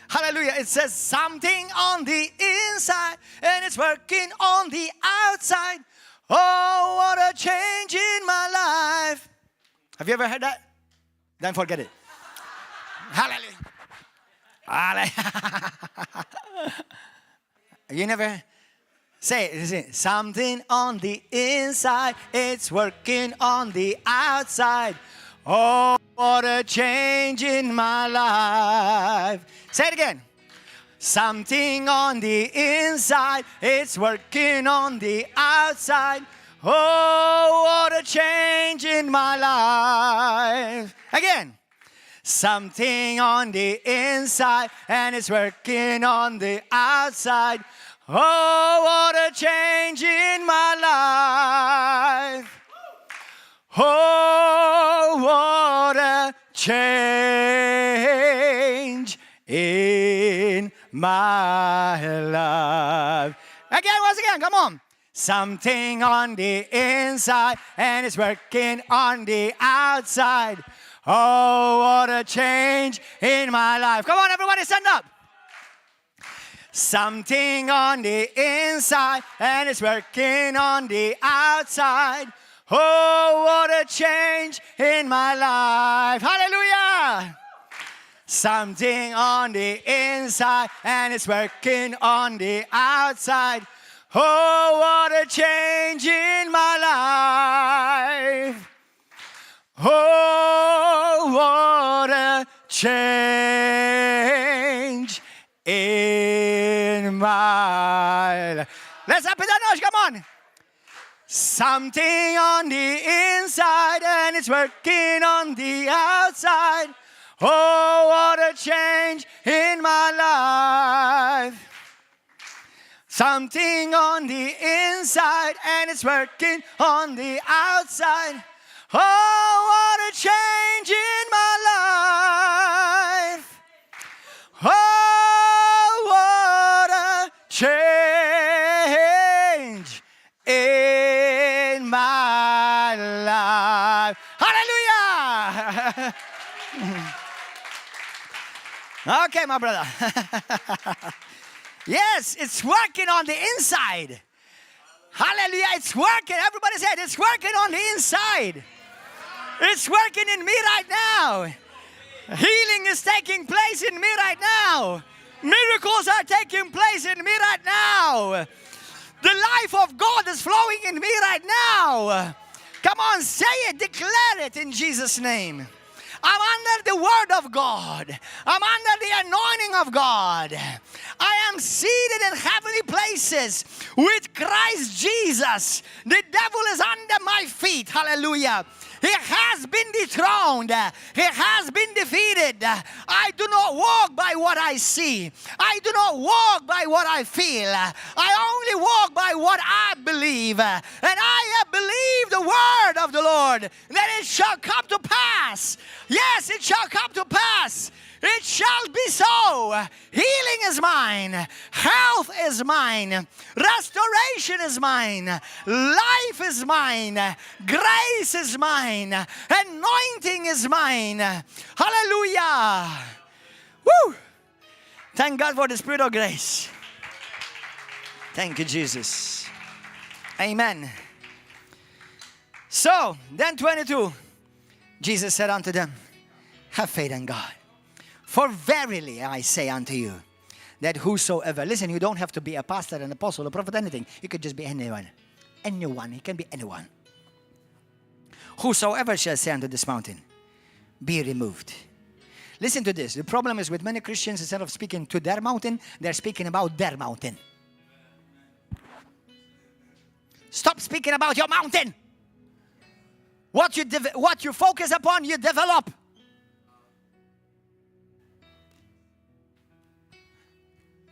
Hallelujah. It says something on the inside and it's working on the outside. Oh, what a change in my life. Have you ever heard that? Don't forget it. Hallelujah. You never say it. Something on the inside, it's working on the outside. Oh, what a change in my life. Say it again. Something on the inside, it's working on the outside. Oh, what a change in my life. Again. Something on the inside and it's working on the outside. Oh, what a change in my life. Oh, what a change in my life. Again, once again, come on. Something on the inside and it's working on the outside. Oh, what a change in my life. Come on, everybody, stand up. Something on the inside and it's working on the outside. Oh, what a change in my life. Hallelujah. Something on the inside and it's working on the outside. Oh, what a change in my life. Oh, what a change in my life. Let's up it a notch, come on. Something on the inside and it's working on the outside. Oh, what a change in my life. Something on the inside and it's working on the outside. Oh, what a change in my life. Oh, what a change in my life. Hallelujah. Okay, my brother. Yes, it's working on the inside. Hallelujah, it's working. Everybody said it's working on the inside. It's working in me right now. Healing is taking place in me right now. Miracles are taking place in me right now. The life of God is flowing in me right now. Come on, say it, declare it in Jesus' name. I'm under the word of God. I'm under the anointing of God. I am seated in heavenly places with Christ Jesus. The devil is under my feet. Hallelujah. He has been dethroned. He has been defeated. I do not walk by what I see. I do not walk by what I feel. I only walk by what I believe. And I have believed the word of the Lord, that it shall come to pass. Yes, it shall come to pass. It shall be so. Healing is mine. Health is mine. Restoration is mine. Life is mine. Grace is mine. Anointing is mine. Hallelujah. Woo! Thank God for the Spirit of grace. Thank you, Jesus. Amen. So, then 22, Jesus said unto them, have faith in God. For verily I say unto you, that whosoever, listen, you don't have to be a pastor, an apostle, a prophet, anything. You could just be anyone. Anyone. He can be anyone. Whosoever shall say unto this mountain, be removed. Listen to this. The problem is with many Christians, instead of speaking to their mountain, they're speaking about their mountain. Stop speaking about your mountain. What you focus upon, you develop.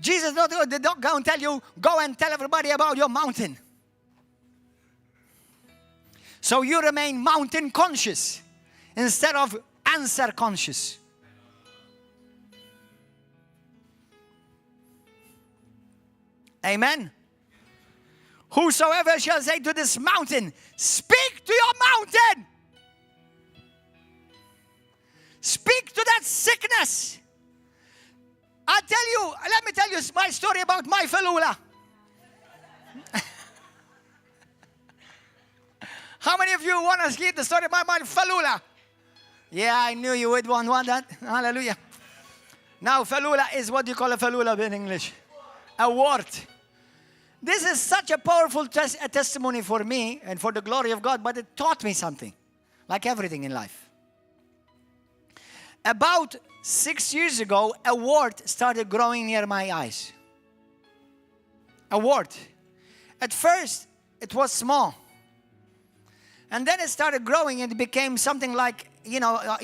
Jesus did not go and tell you, go and tell everybody about your mountain. So you remain mountain conscious instead of answer conscious. Amen. Whosoever shall say to this mountain, speak to your mountain. Speak to that sickness. Let me tell you my story about my falula. How many of you want to hear the story about my falula? Yeah, I knew you would want that. Hallelujah. Now, falula is what you call a falula in English. A wart. This is such a powerful testimony for me and for the glory of God, but it taught me something, like everything in life. About 6 years ago, a wart started growing near my eyes. A wart. At first, it was small. And then it started growing and it became something like, you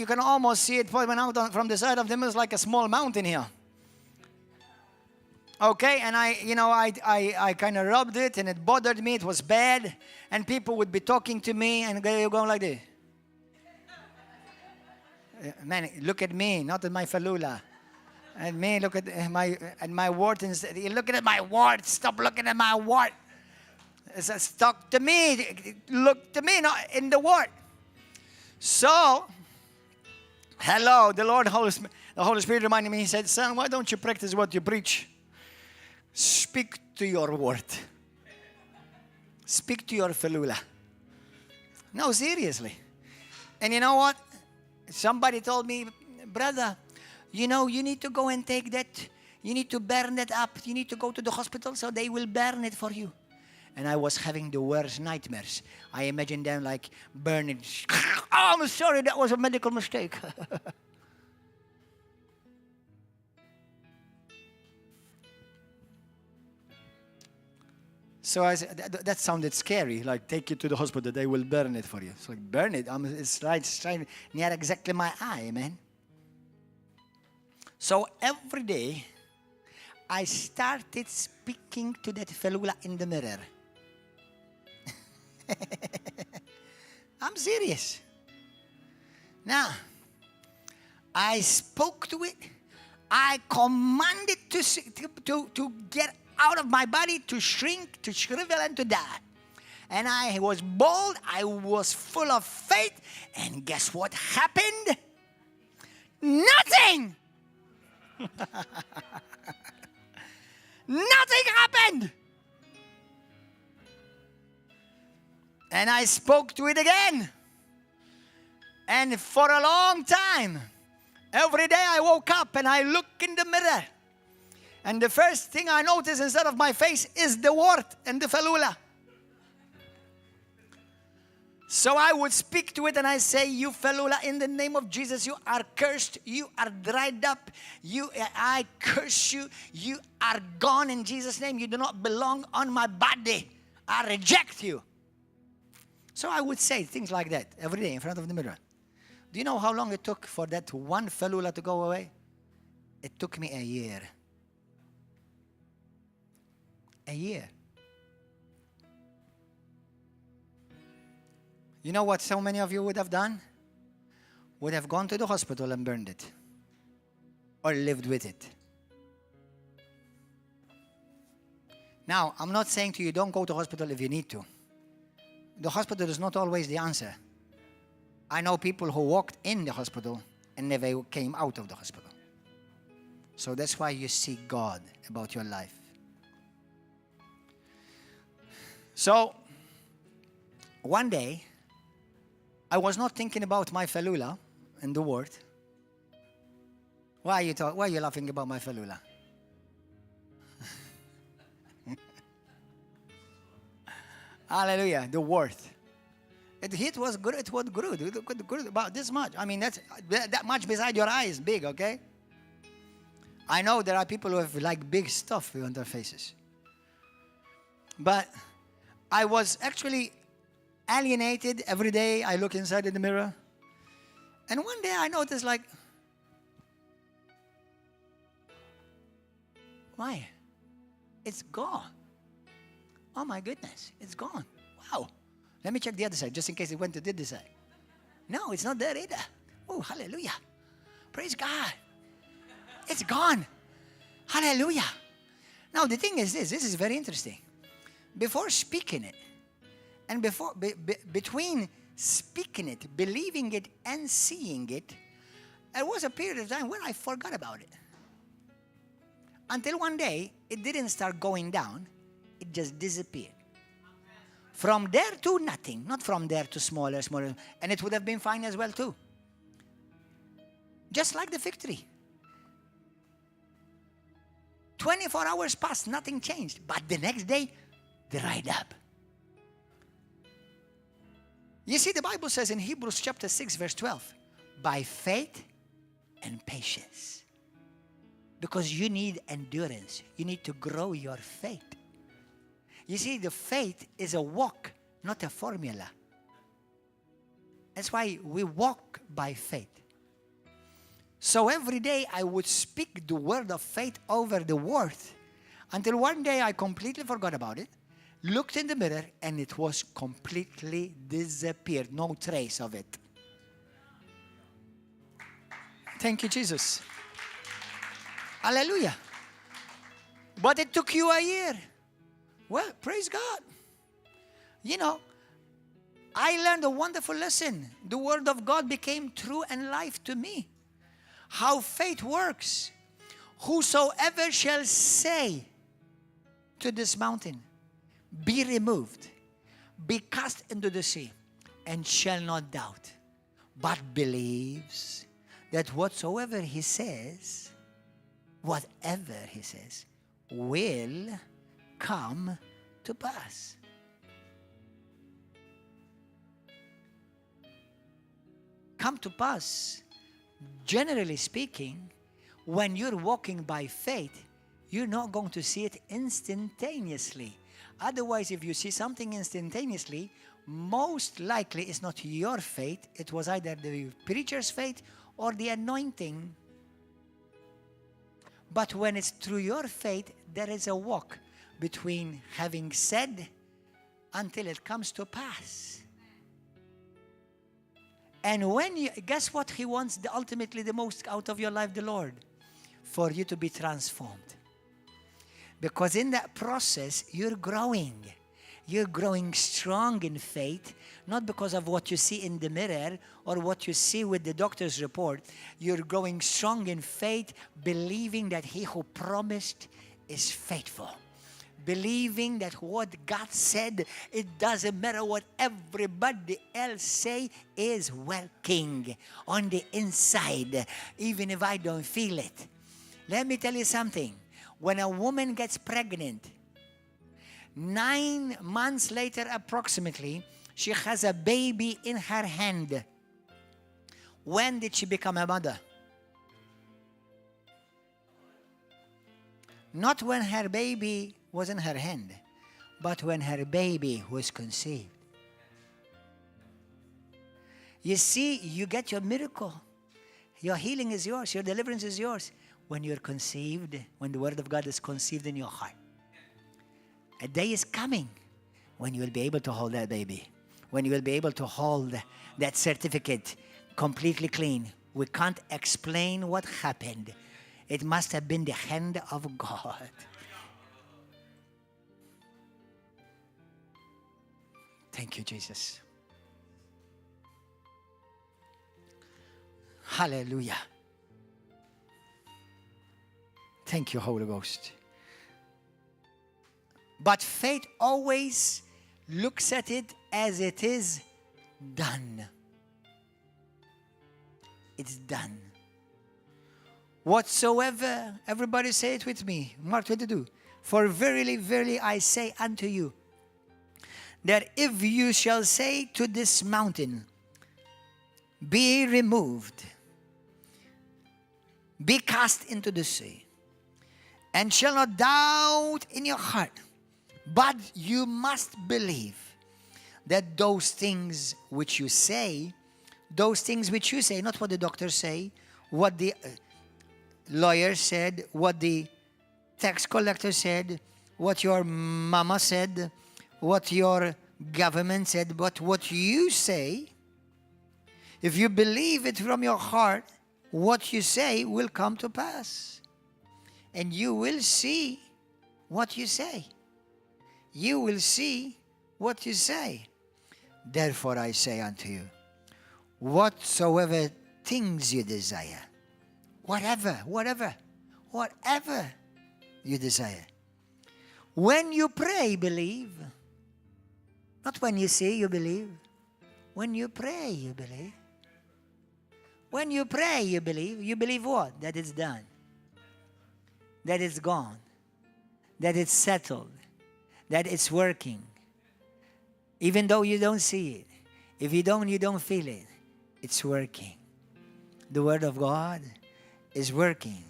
can almost see it pointing out from the side of them. It was like a small mountain here. Okay, and I kind of rubbed it and it bothered me. It was bad. And people would be talking to me and going like this. Man, look at me, not at my falula. And me, look at my wart. You're looking at my wart. Stop looking at my wart. It says, talk to me. Look to me, not in the wart. So, hello, the Holy Spirit reminded me. He said, son, why don't you practice what you preach? Speak to your wart. Speak to your falula. No, seriously. And you know what? Somebody told me, brother, you need to go and take that. You need to burn it up. You need to go to the hospital so they will burn it for you. And I was having the worst nightmares. I imagined them like burning. Oh, I'm sorry, that was a medical mistake. So I said, that sounded scary, like take you to the hospital, they will burn it for you. It's like, burn it? It's right near exactly my eye, man. So every day, I started speaking to that falula in the mirror. I'm serious. Now, I spoke to it. I commanded to get out of my body, to shrink, to shrivel, and to die. And I was bold. I was full of faith. And guess what happened? Nothing. Nothing happened. And I spoke to it again. And for a long time, every day I woke up and I looked in the mirror. And the first thing I noticed instead of my face is the wart and the falula. So I would speak to it and I say, you falula, in the name of Jesus, you are cursed. You are dried up. I curse you. You are gone in Jesus' name. You do not belong on my body. I reject you. So I would say things like that every day in front of the mirror. Do you know how long it took for that one falula to go away? It took me a year. A year. You know what so many of you would have done? Would have gone to the hospital and burned it. Or lived with it. Now, I'm not saying to you, don't go to hospital if you need to. The hospital is not always the answer. I know people who walked in the hospital and never came out of the hospital. So that's why you seek God about your life. So, one day, I was not thinking about my falula and the word. Why are you laughing about my falula? Hallelujah, the word. It was good. It was good about this much. I mean, that's that much beside your eyes, big, okay? I know there are people who have like big stuff on their faces. But I was actually alienated every day. I look inside in the mirror. And one day I noticed like, why? It's gone. Oh my goodness, it's gone. Wow. Let me check the other side, just in case it went to the other side. No, it's not there either. Oh, hallelujah. Praise God. It's gone. Hallelujah. Now, the thing is this is very interesting. Before speaking it, and between speaking it, believing it, and seeing it, there was a period of time when I forgot about it. Until one day, it didn't start going down, it just disappeared. From there to nothing, not from there to smaller, and it would have been fine as well too. Just like the fig tree. 24 hours passed, nothing changed, but the next day, dried up. You see, the Bible says in Hebrews chapter 6, verse 12, by faith and patience. Because you need endurance. You need to grow your faith. You see, the faith is a walk, not a formula. That's why we walk by faith. So every day I would speak the word of faith over the word until one day I completely forgot about it, looked in the mirror, and it was completely disappeared. No trace of it. Thank you, Jesus. Hallelujah. But it took you a year. Well, praise God. You know, I learned a wonderful lesson. The word of God became true and life to me. How faith works. Whosoever shall say to this mountain, be removed, be cast into the sea, and shall not doubt, but believes that whatever he says will come to pass. Come to pass. Generally speaking, when you're walking by faith, you're not going to see it instantaneously. Otherwise, if you see something instantaneously, most likely it's not your faith. It was either the preacher's faith or the anointing. But when it's through your faith, there is a walk between having said until it comes to pass. And when you, guess what he wants ultimately the most out of your life, the Lord? For you to be transformed. Because in that process, you're growing. You're growing strong in faith, not because of what you see in the mirror or what you see with the doctor's report. You're growing strong in faith, believing that he who promised is faithful. Believing that what God said, it doesn't matter what everybody else say, is working on the inside, even if I don't feel it. Let me tell you something. When a woman gets pregnant, 9 months later approximately, she has a baby in her hand. When did she become a mother? Not when her baby was in her hand, but when her baby was conceived. You see, you get your miracle. Your healing is yours. Your deliverance is yours. When you're conceived, when the word of God is conceived in your heart. A day is coming when you will be able to hold that baby. When you will be able to hold that certificate completely clean. We can't explain what happened. It must have been the hand of God. Thank you, Jesus. Hallelujah. Thank you, Holy Ghost. But faith always looks at it as it is done. it's done. Whatsoever, everybody say it with me, Mark 22. For verily, verily, I say unto you, that if you shall say to this mountain, be removed, be cast into the sea, and shall not doubt in your heart, but you must believe that those things which you say, not what the doctors say, what the lawyer said, what the tax collector said, what your mama said, what your government said, but what you say, if you believe it from your heart, what you say will come to pass. And you will see what you say. You will see what you say. Therefore I say unto you, whatsoever things you desire, whatever you desire, when you pray, believe. Not when you see, you believe. When you pray, you believe. When you pray, you believe. You believe what? That it's done. That it's gone. That it's settled. That it's working. Even though you don't see it. If you don't feel it. It's working. The Word of God is working.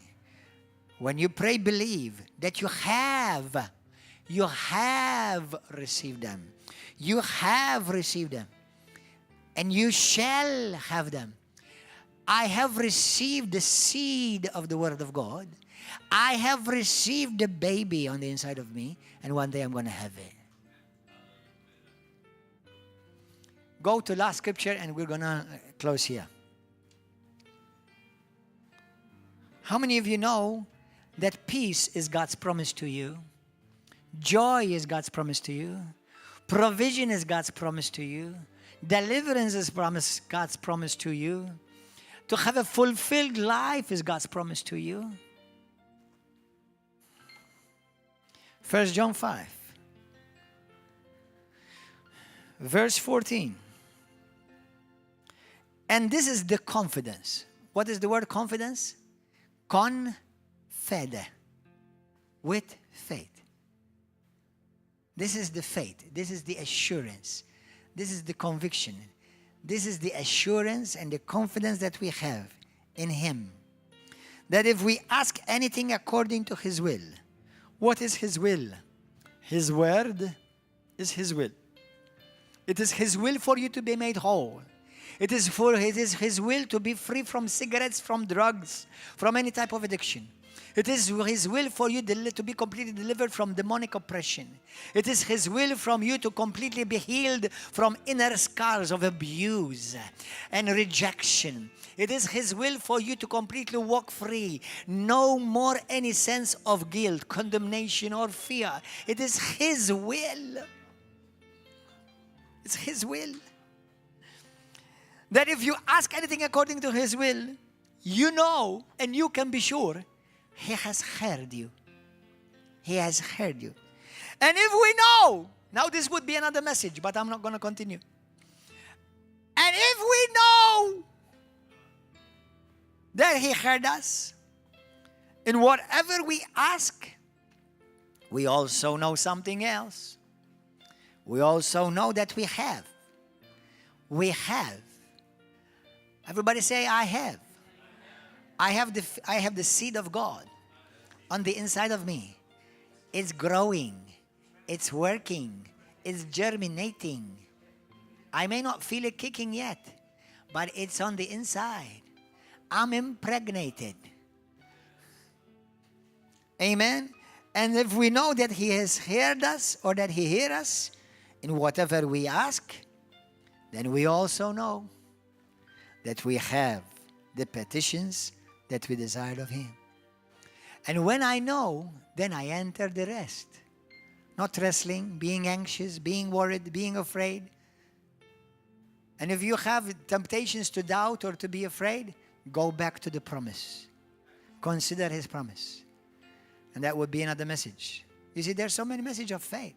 When you pray, believe that you have received them. You have received them. And you shall have them. I have received the seed of the Word of God. I have received the baby on the inside of me. And one day I'm going to have it. Go to last scripture and we're going to close here. How many of you know that peace is God's promise to you? Joy is God's promise to you. Provision is God's promise to you. Deliverance is God's promise to you. To have a fulfilled life is God's promise to you. 1 John 5, verse 14. And this is the confidence. What is the word confidence? Confede. With faith. This is the faith. This is the assurance. This is the conviction. This is the assurance and the confidence that we have in Him. That if we ask anything according to His will, what is His will? His word is His will. It is His will for you to be made whole. It is His will to be free from cigarettes, from drugs, from any type of addiction. It is His will for you to be completely delivered from demonic oppression. It is His will from you to completely be healed from inner scars of abuse and rejection. It is His will for you to completely walk free. No more any sense of guilt, condemnation, or fear. It is His will. It's His will. That if you ask anything according to His will, you know and you can be sure He has heard you. He has heard you. And if we know, now this would be another message, but I'm not going to continue. And if we know that He heard us, in whatever we ask, we also know something else. We also know that we have. We have. Everybody say, I have. I have the seed of God on the inside of me. It's growing. It's working. It's germinating. I may not feel it kicking yet, but it's on the inside. I'm impregnated. Amen? And if we know that He has heard us or that He hears us in whatever we ask, then we also know that we have the petitions that we desired of Him. And when I know, then I enter the rest. Not wrestling, being anxious, being worried, being afraid. And if you have temptations to doubt or to be afraid, go back to the promise. Consider His promise. And that would be another message. You see, there's so many messages of faith.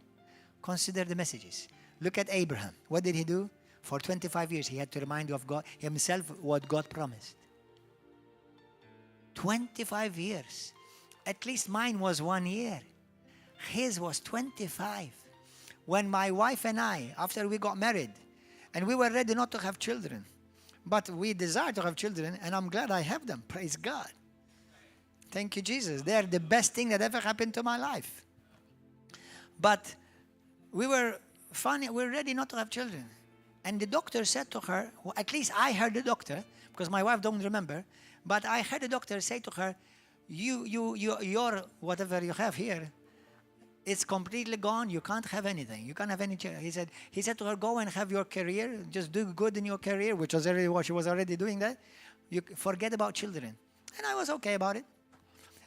Consider the messages. Look at Abraham. What did he do? For 25 years, he had to remind of God himself what God promised. 25 years. At least mine was 1 year. His was 25. When my wife and I, after we got married, and we were ready not to have children, but we desired to have children, and I'm glad I have them. Praise God. Thank you, Jesus. They're the best thing that ever happened to my life. But we were ready not to have children. And the doctor said to her, well, at least I heard the doctor, because my wife don't remember, but I heard the doctor say to her, your whatever you have here, it's completely gone. You can't have anything. You can't have any children. He said to her, go and have your career. Just do good in your career, which was already what she was already doing that. You forget about children. And I was okay about it.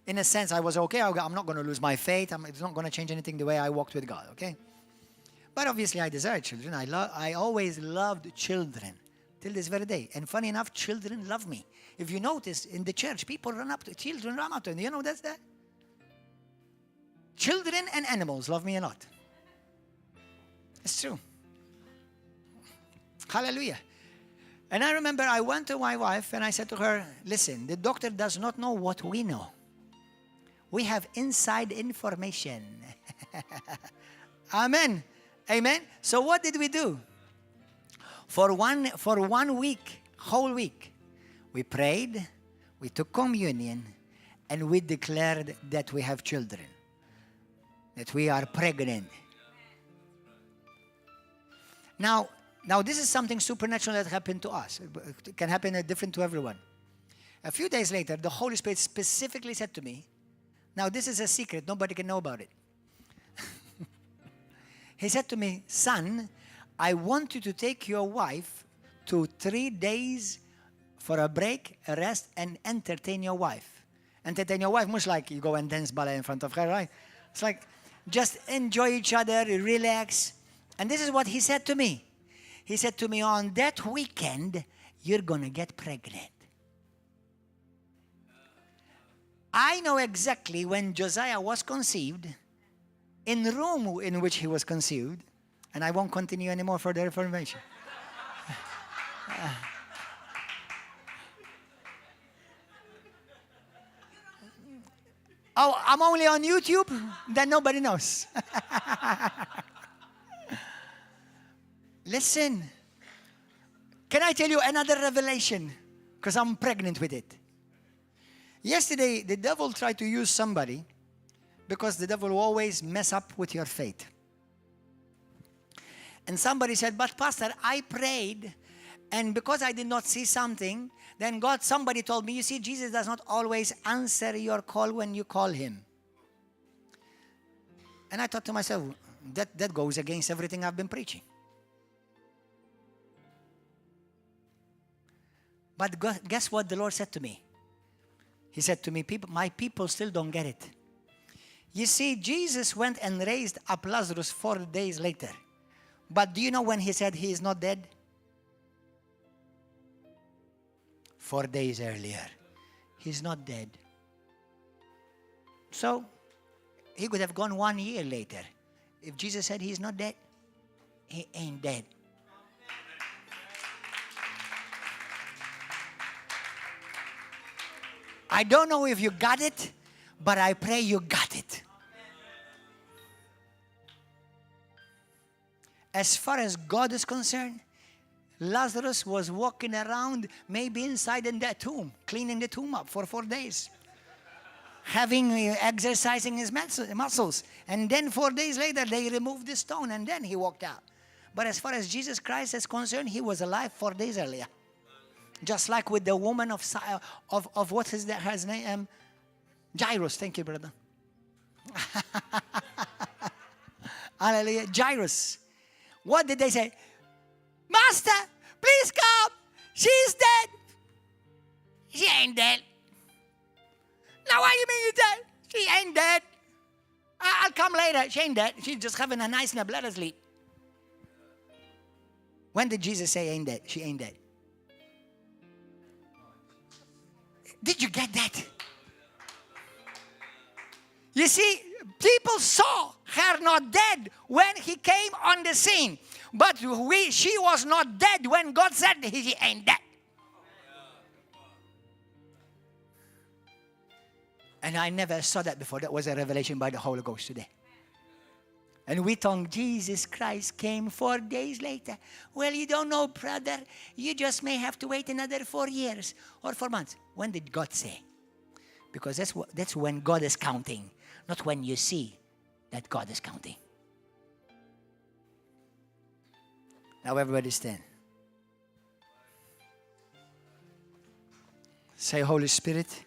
In a sense, I was okay. I'm not going to lose my faith. It's not going to change anything the way I walked with God, okay? But obviously, I desire children. I always loved children till this very day. And funny enough, children love me. If you notice, in the church, children run up to me. You know that's that? Children and animals love me a lot. It's true. Hallelujah. And I remember I went to my wife and I said to her, listen, the doctor does not know what we know. We have inside information. Amen. Amen. So what did we do? For one week, whole week, we prayed, we took communion, and we declared that we have children, that we are pregnant. Now this is something supernatural that happened to us. It can happen different to everyone. A few days later, the Holy Spirit specifically said to me, now this is a secret, nobody can know about it. He said to me, son, I want you to take your wife to 3 days for a break, a rest, and entertain your wife. Entertain your wife, much like you go and dance ballet in front of her, right? It's like, just enjoy each other, relax. And this is what he said to me. He said to me, on that weekend, you're going to get pregnant. I know exactly when Josiah was conceived, in the room in which he was conceived, and I won't continue anymore for the information. Oh, I'm only on YouTube? Then nobody knows. Listen, can I tell you another revelation? Because I'm pregnant with it. Yesterday, the devil tried to use somebody because the devil will always mess up with your faith. And somebody said, but Pastor, I prayed, and because I did not see something, then somebody told me, you see, Jesus does not always answer your call when you call him. And I thought to myself, that goes against everything I've been preaching. But guess what the Lord said to me? He said to me, my people still don't get it. You see, Jesus went and raised up Lazarus 4 days later. But do you know when he said he is not dead? 4 days earlier. He's not dead. So, he could have gone 1 year later. If Jesus said he's not dead, he ain't dead. I don't know if you got it, but I pray you got it. As far as God is concerned, Lazarus was walking around, maybe inside in that tomb, cleaning the tomb up for 4 days, exercising his muscles. And then 4 days later, they removed the stone, and then he walked out. But as far as Jesus Christ is concerned, he was alive 4 days earlier. Just like with the woman of what is her name? Jairus. Thank you, brother. Hallelujah. Jairus. What did they say? Master, please come. She's dead. She ain't dead. Now what do you mean you're dead? She ain't dead. I'll come later. She ain't dead. She's just having a nice nap. Let her sleep. When did Jesus say ain't dead? She ain't dead. Did you get that? You see, people saw her not dead when he came on the scene. But she was not dead when God said she ain't dead. And I never saw that before. That was a revelation by the Holy Ghost today. And we thought Jesus Christ came 4 days later. Well, you don't know, brother. You just may have to wait another 4 years or 4 months. When did God say? Because that's when God is counting, not when you see that God is counting. Now everybody stand. Say, Holy Spirit,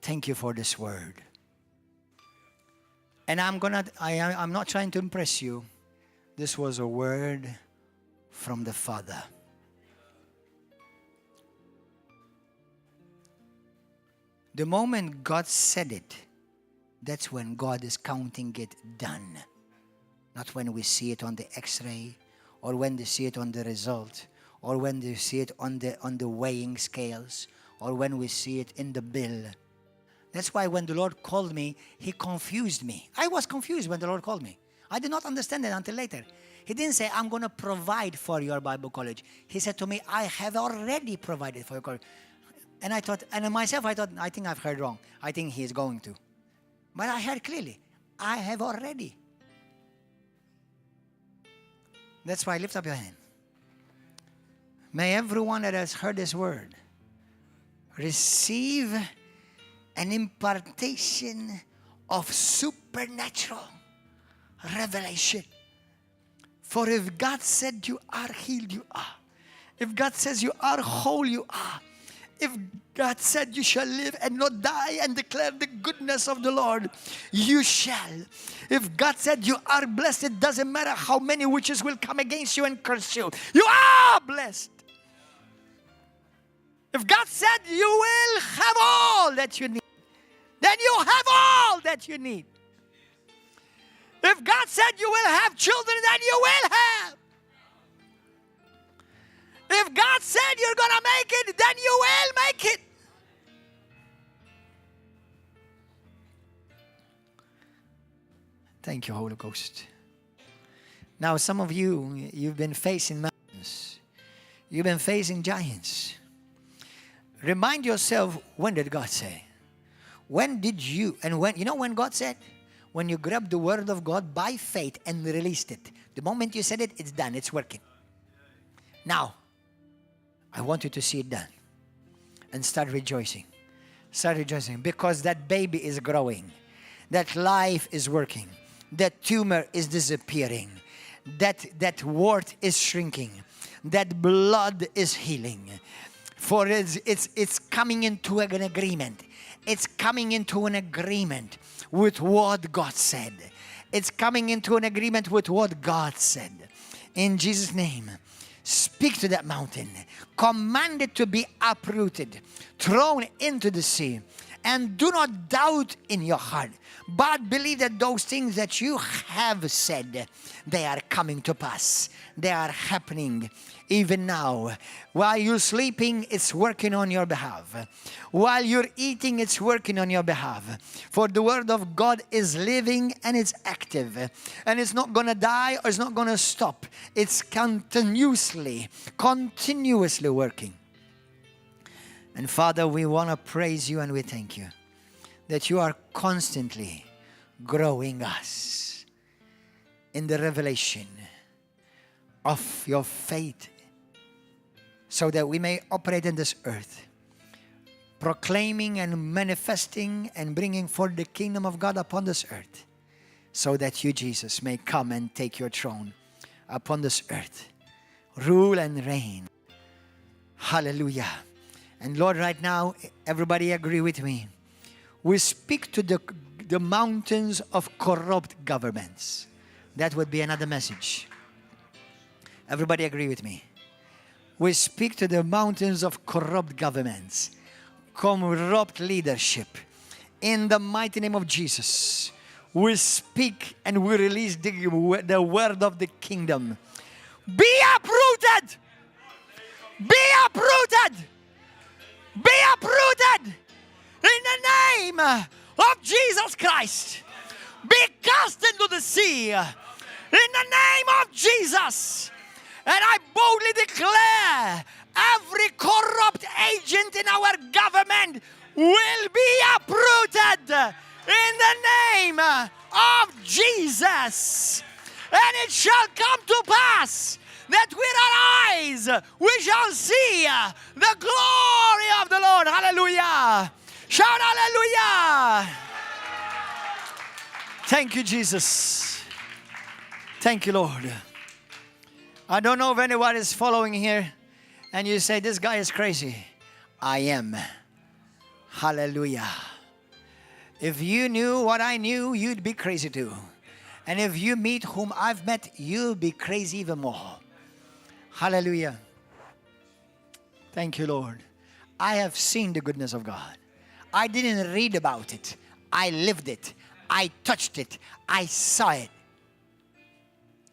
thank you for this word. And I'm not trying to impress you. This was a word from the Father. The moment God said it, that's when God is counting it done. Not when we see it on the x-ray, or when they see it on the result, or when they see it on the weighing scales, or when we see it in the bill. That's why when the Lord called me, He confused me. I was confused when the Lord called me. I did not understand it until later. He didn't say, I'm going to provide for your Bible college. He said to me, I have already provided for your college. And I thought, and myself, I think I've heard wrong. I think He is going to. But I heard clearly, I have already. That's why lift up your hand. May everyone that has heard this word receive an impartation of supernatural revelation. For if God said you are healed, you are. If God says you are whole, you are. If God said you shall live and not die and declare the goodness of the Lord, you shall. If God said you are blessed, it doesn't matter how many witches will come against you and curse you. You are blessed. If God said you will have all that you need, then you have all that you need. If God said you will have children, then you will have. If God said you're going to make it, then you will make it. Thank you, Holy Ghost. Now, some of you, you've been facing mountains. You've been facing giants. Remind yourself, when did God say? When did you, and when, you know when God said? When you grabbed the word of God by faith and released it. The moment you said it, it's done, it's working. Now, I want you to see it done. And start rejoicing. Start rejoicing because that baby is growing. That life is working. That tumor is disappearing. That wart is shrinking. That blood is healing. For it's coming into an agreement. It's coming into an agreement with what God said. It's coming into an agreement with what God said. In Jesus' name, speak to that mountain. Command it to be uprooted, thrown into the sea. And do not doubt in your heart, but believe that those things that you have said, they are coming to pass. They are happening even now. While you're sleeping, it's working on your behalf. While you're eating, it's working on your behalf. For the word of God is living and it's active. And it's not going to die or it's not going to stop. It's continuously working. And Father, we want to praise you and we thank you that you are constantly growing us in the revelation of your faith so that we may operate in this earth, proclaiming and manifesting and bringing forth the kingdom of God upon this earth so that you, Jesus, may come and take your throne upon this earth. Rule and reign. Hallelujah. And Lord, right now, everybody agree with me. We speak to the mountains of corrupt governments. That would be another message. Everybody agree with me. We speak to the mountains of corrupt governments, corrupt leadership. In the mighty name of Jesus, we speak and we release the word of the kingdom. Be uprooted! Be uprooted! Be uprooted in the name of Jesus Christ. Be cast into the sea in the name of Jesus. And I boldly declare every corrupt agent in our government will be uprooted in the name of Jesus. And it shall come to pass that with our eyes we shall see the glory of the Lord. Hallelujah. Shout hallelujah. Thank you, Jesus. Thank you, Lord. I don't know if anyone is following here and you say, this guy is crazy. I am. Hallelujah. If you knew what I knew, you'd be crazy too. And if you meet whom I've met, you'll be crazy even more. Hallelujah. Thank you, Lord. I have seen the goodness of God. I didn't read about it. I lived it. I touched it. I saw it.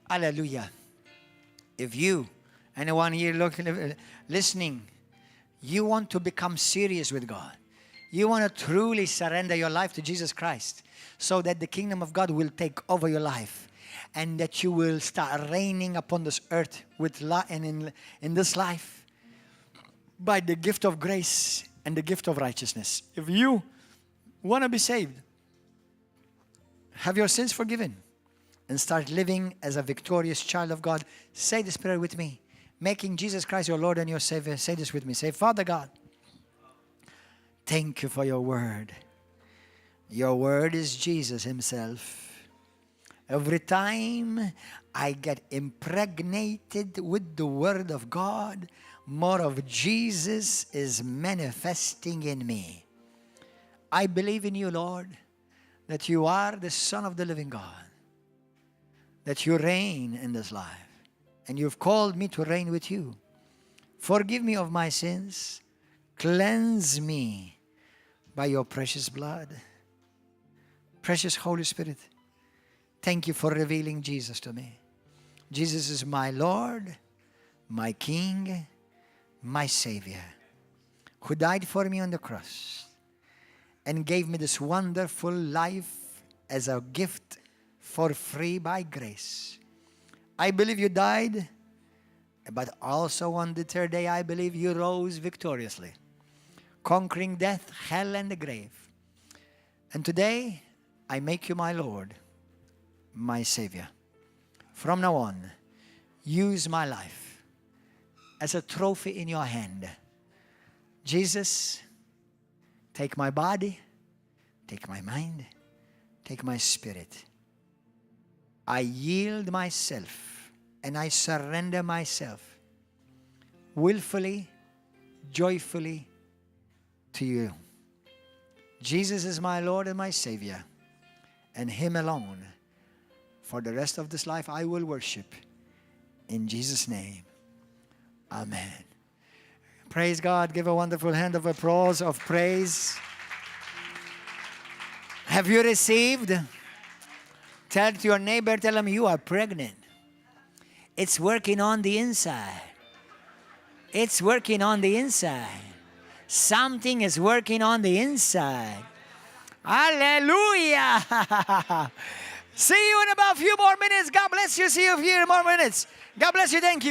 Hallelujah. If you, anyone here listening, you want to become serious with God. You want to truly surrender your life to Jesus Christ so that the kingdom of God will take over your life and that you will start reigning upon this earth with and in this life by the gift of grace and the gift of righteousness. If you want to be saved, have your sins forgiven, and start living as a victorious child of God, say this prayer with me, making Jesus Christ your Lord and your Savior. Say this with me. Say, Father God, thank you for your word. Your word is Jesus himself. Every time I get impregnated with the word of God, more of Jesus is manifesting in me. I believe in you, Lord, that you are the Son of the living God, that you reign in this life, and you've called me to reign with you. Forgive me of my sins. Cleanse me by your precious blood. Precious Holy Spirit, thank you for revealing Jesus to me. Jesus is my Lord, my King, my Savior, who died for me on the cross and gave me this wonderful life as a gift for free by grace. I believe you died, but also on the third day I believe you rose victoriously, conquering death, hell, and the grave. And today, I make you my Lord, my Savior. From now on, use my life as a trophy in your hand. Jesus, take my body, take my mind, take my spirit. I yield myself and I surrender myself willfully, joyfully to you. Jesus is my Lord and my Savior, and him alone. For the rest of this life I will worship. In Jesus' name, amen. Praise God. Give a wonderful hand of applause, of praise. Have you received? Tell to your neighbor, tell him you are pregnant. It's working on the inside. It's working on the inside. Something is working on the inside. Hallelujah. See you in about a few more minutes. God bless you. See you here in more minutes. God bless you. Thank you.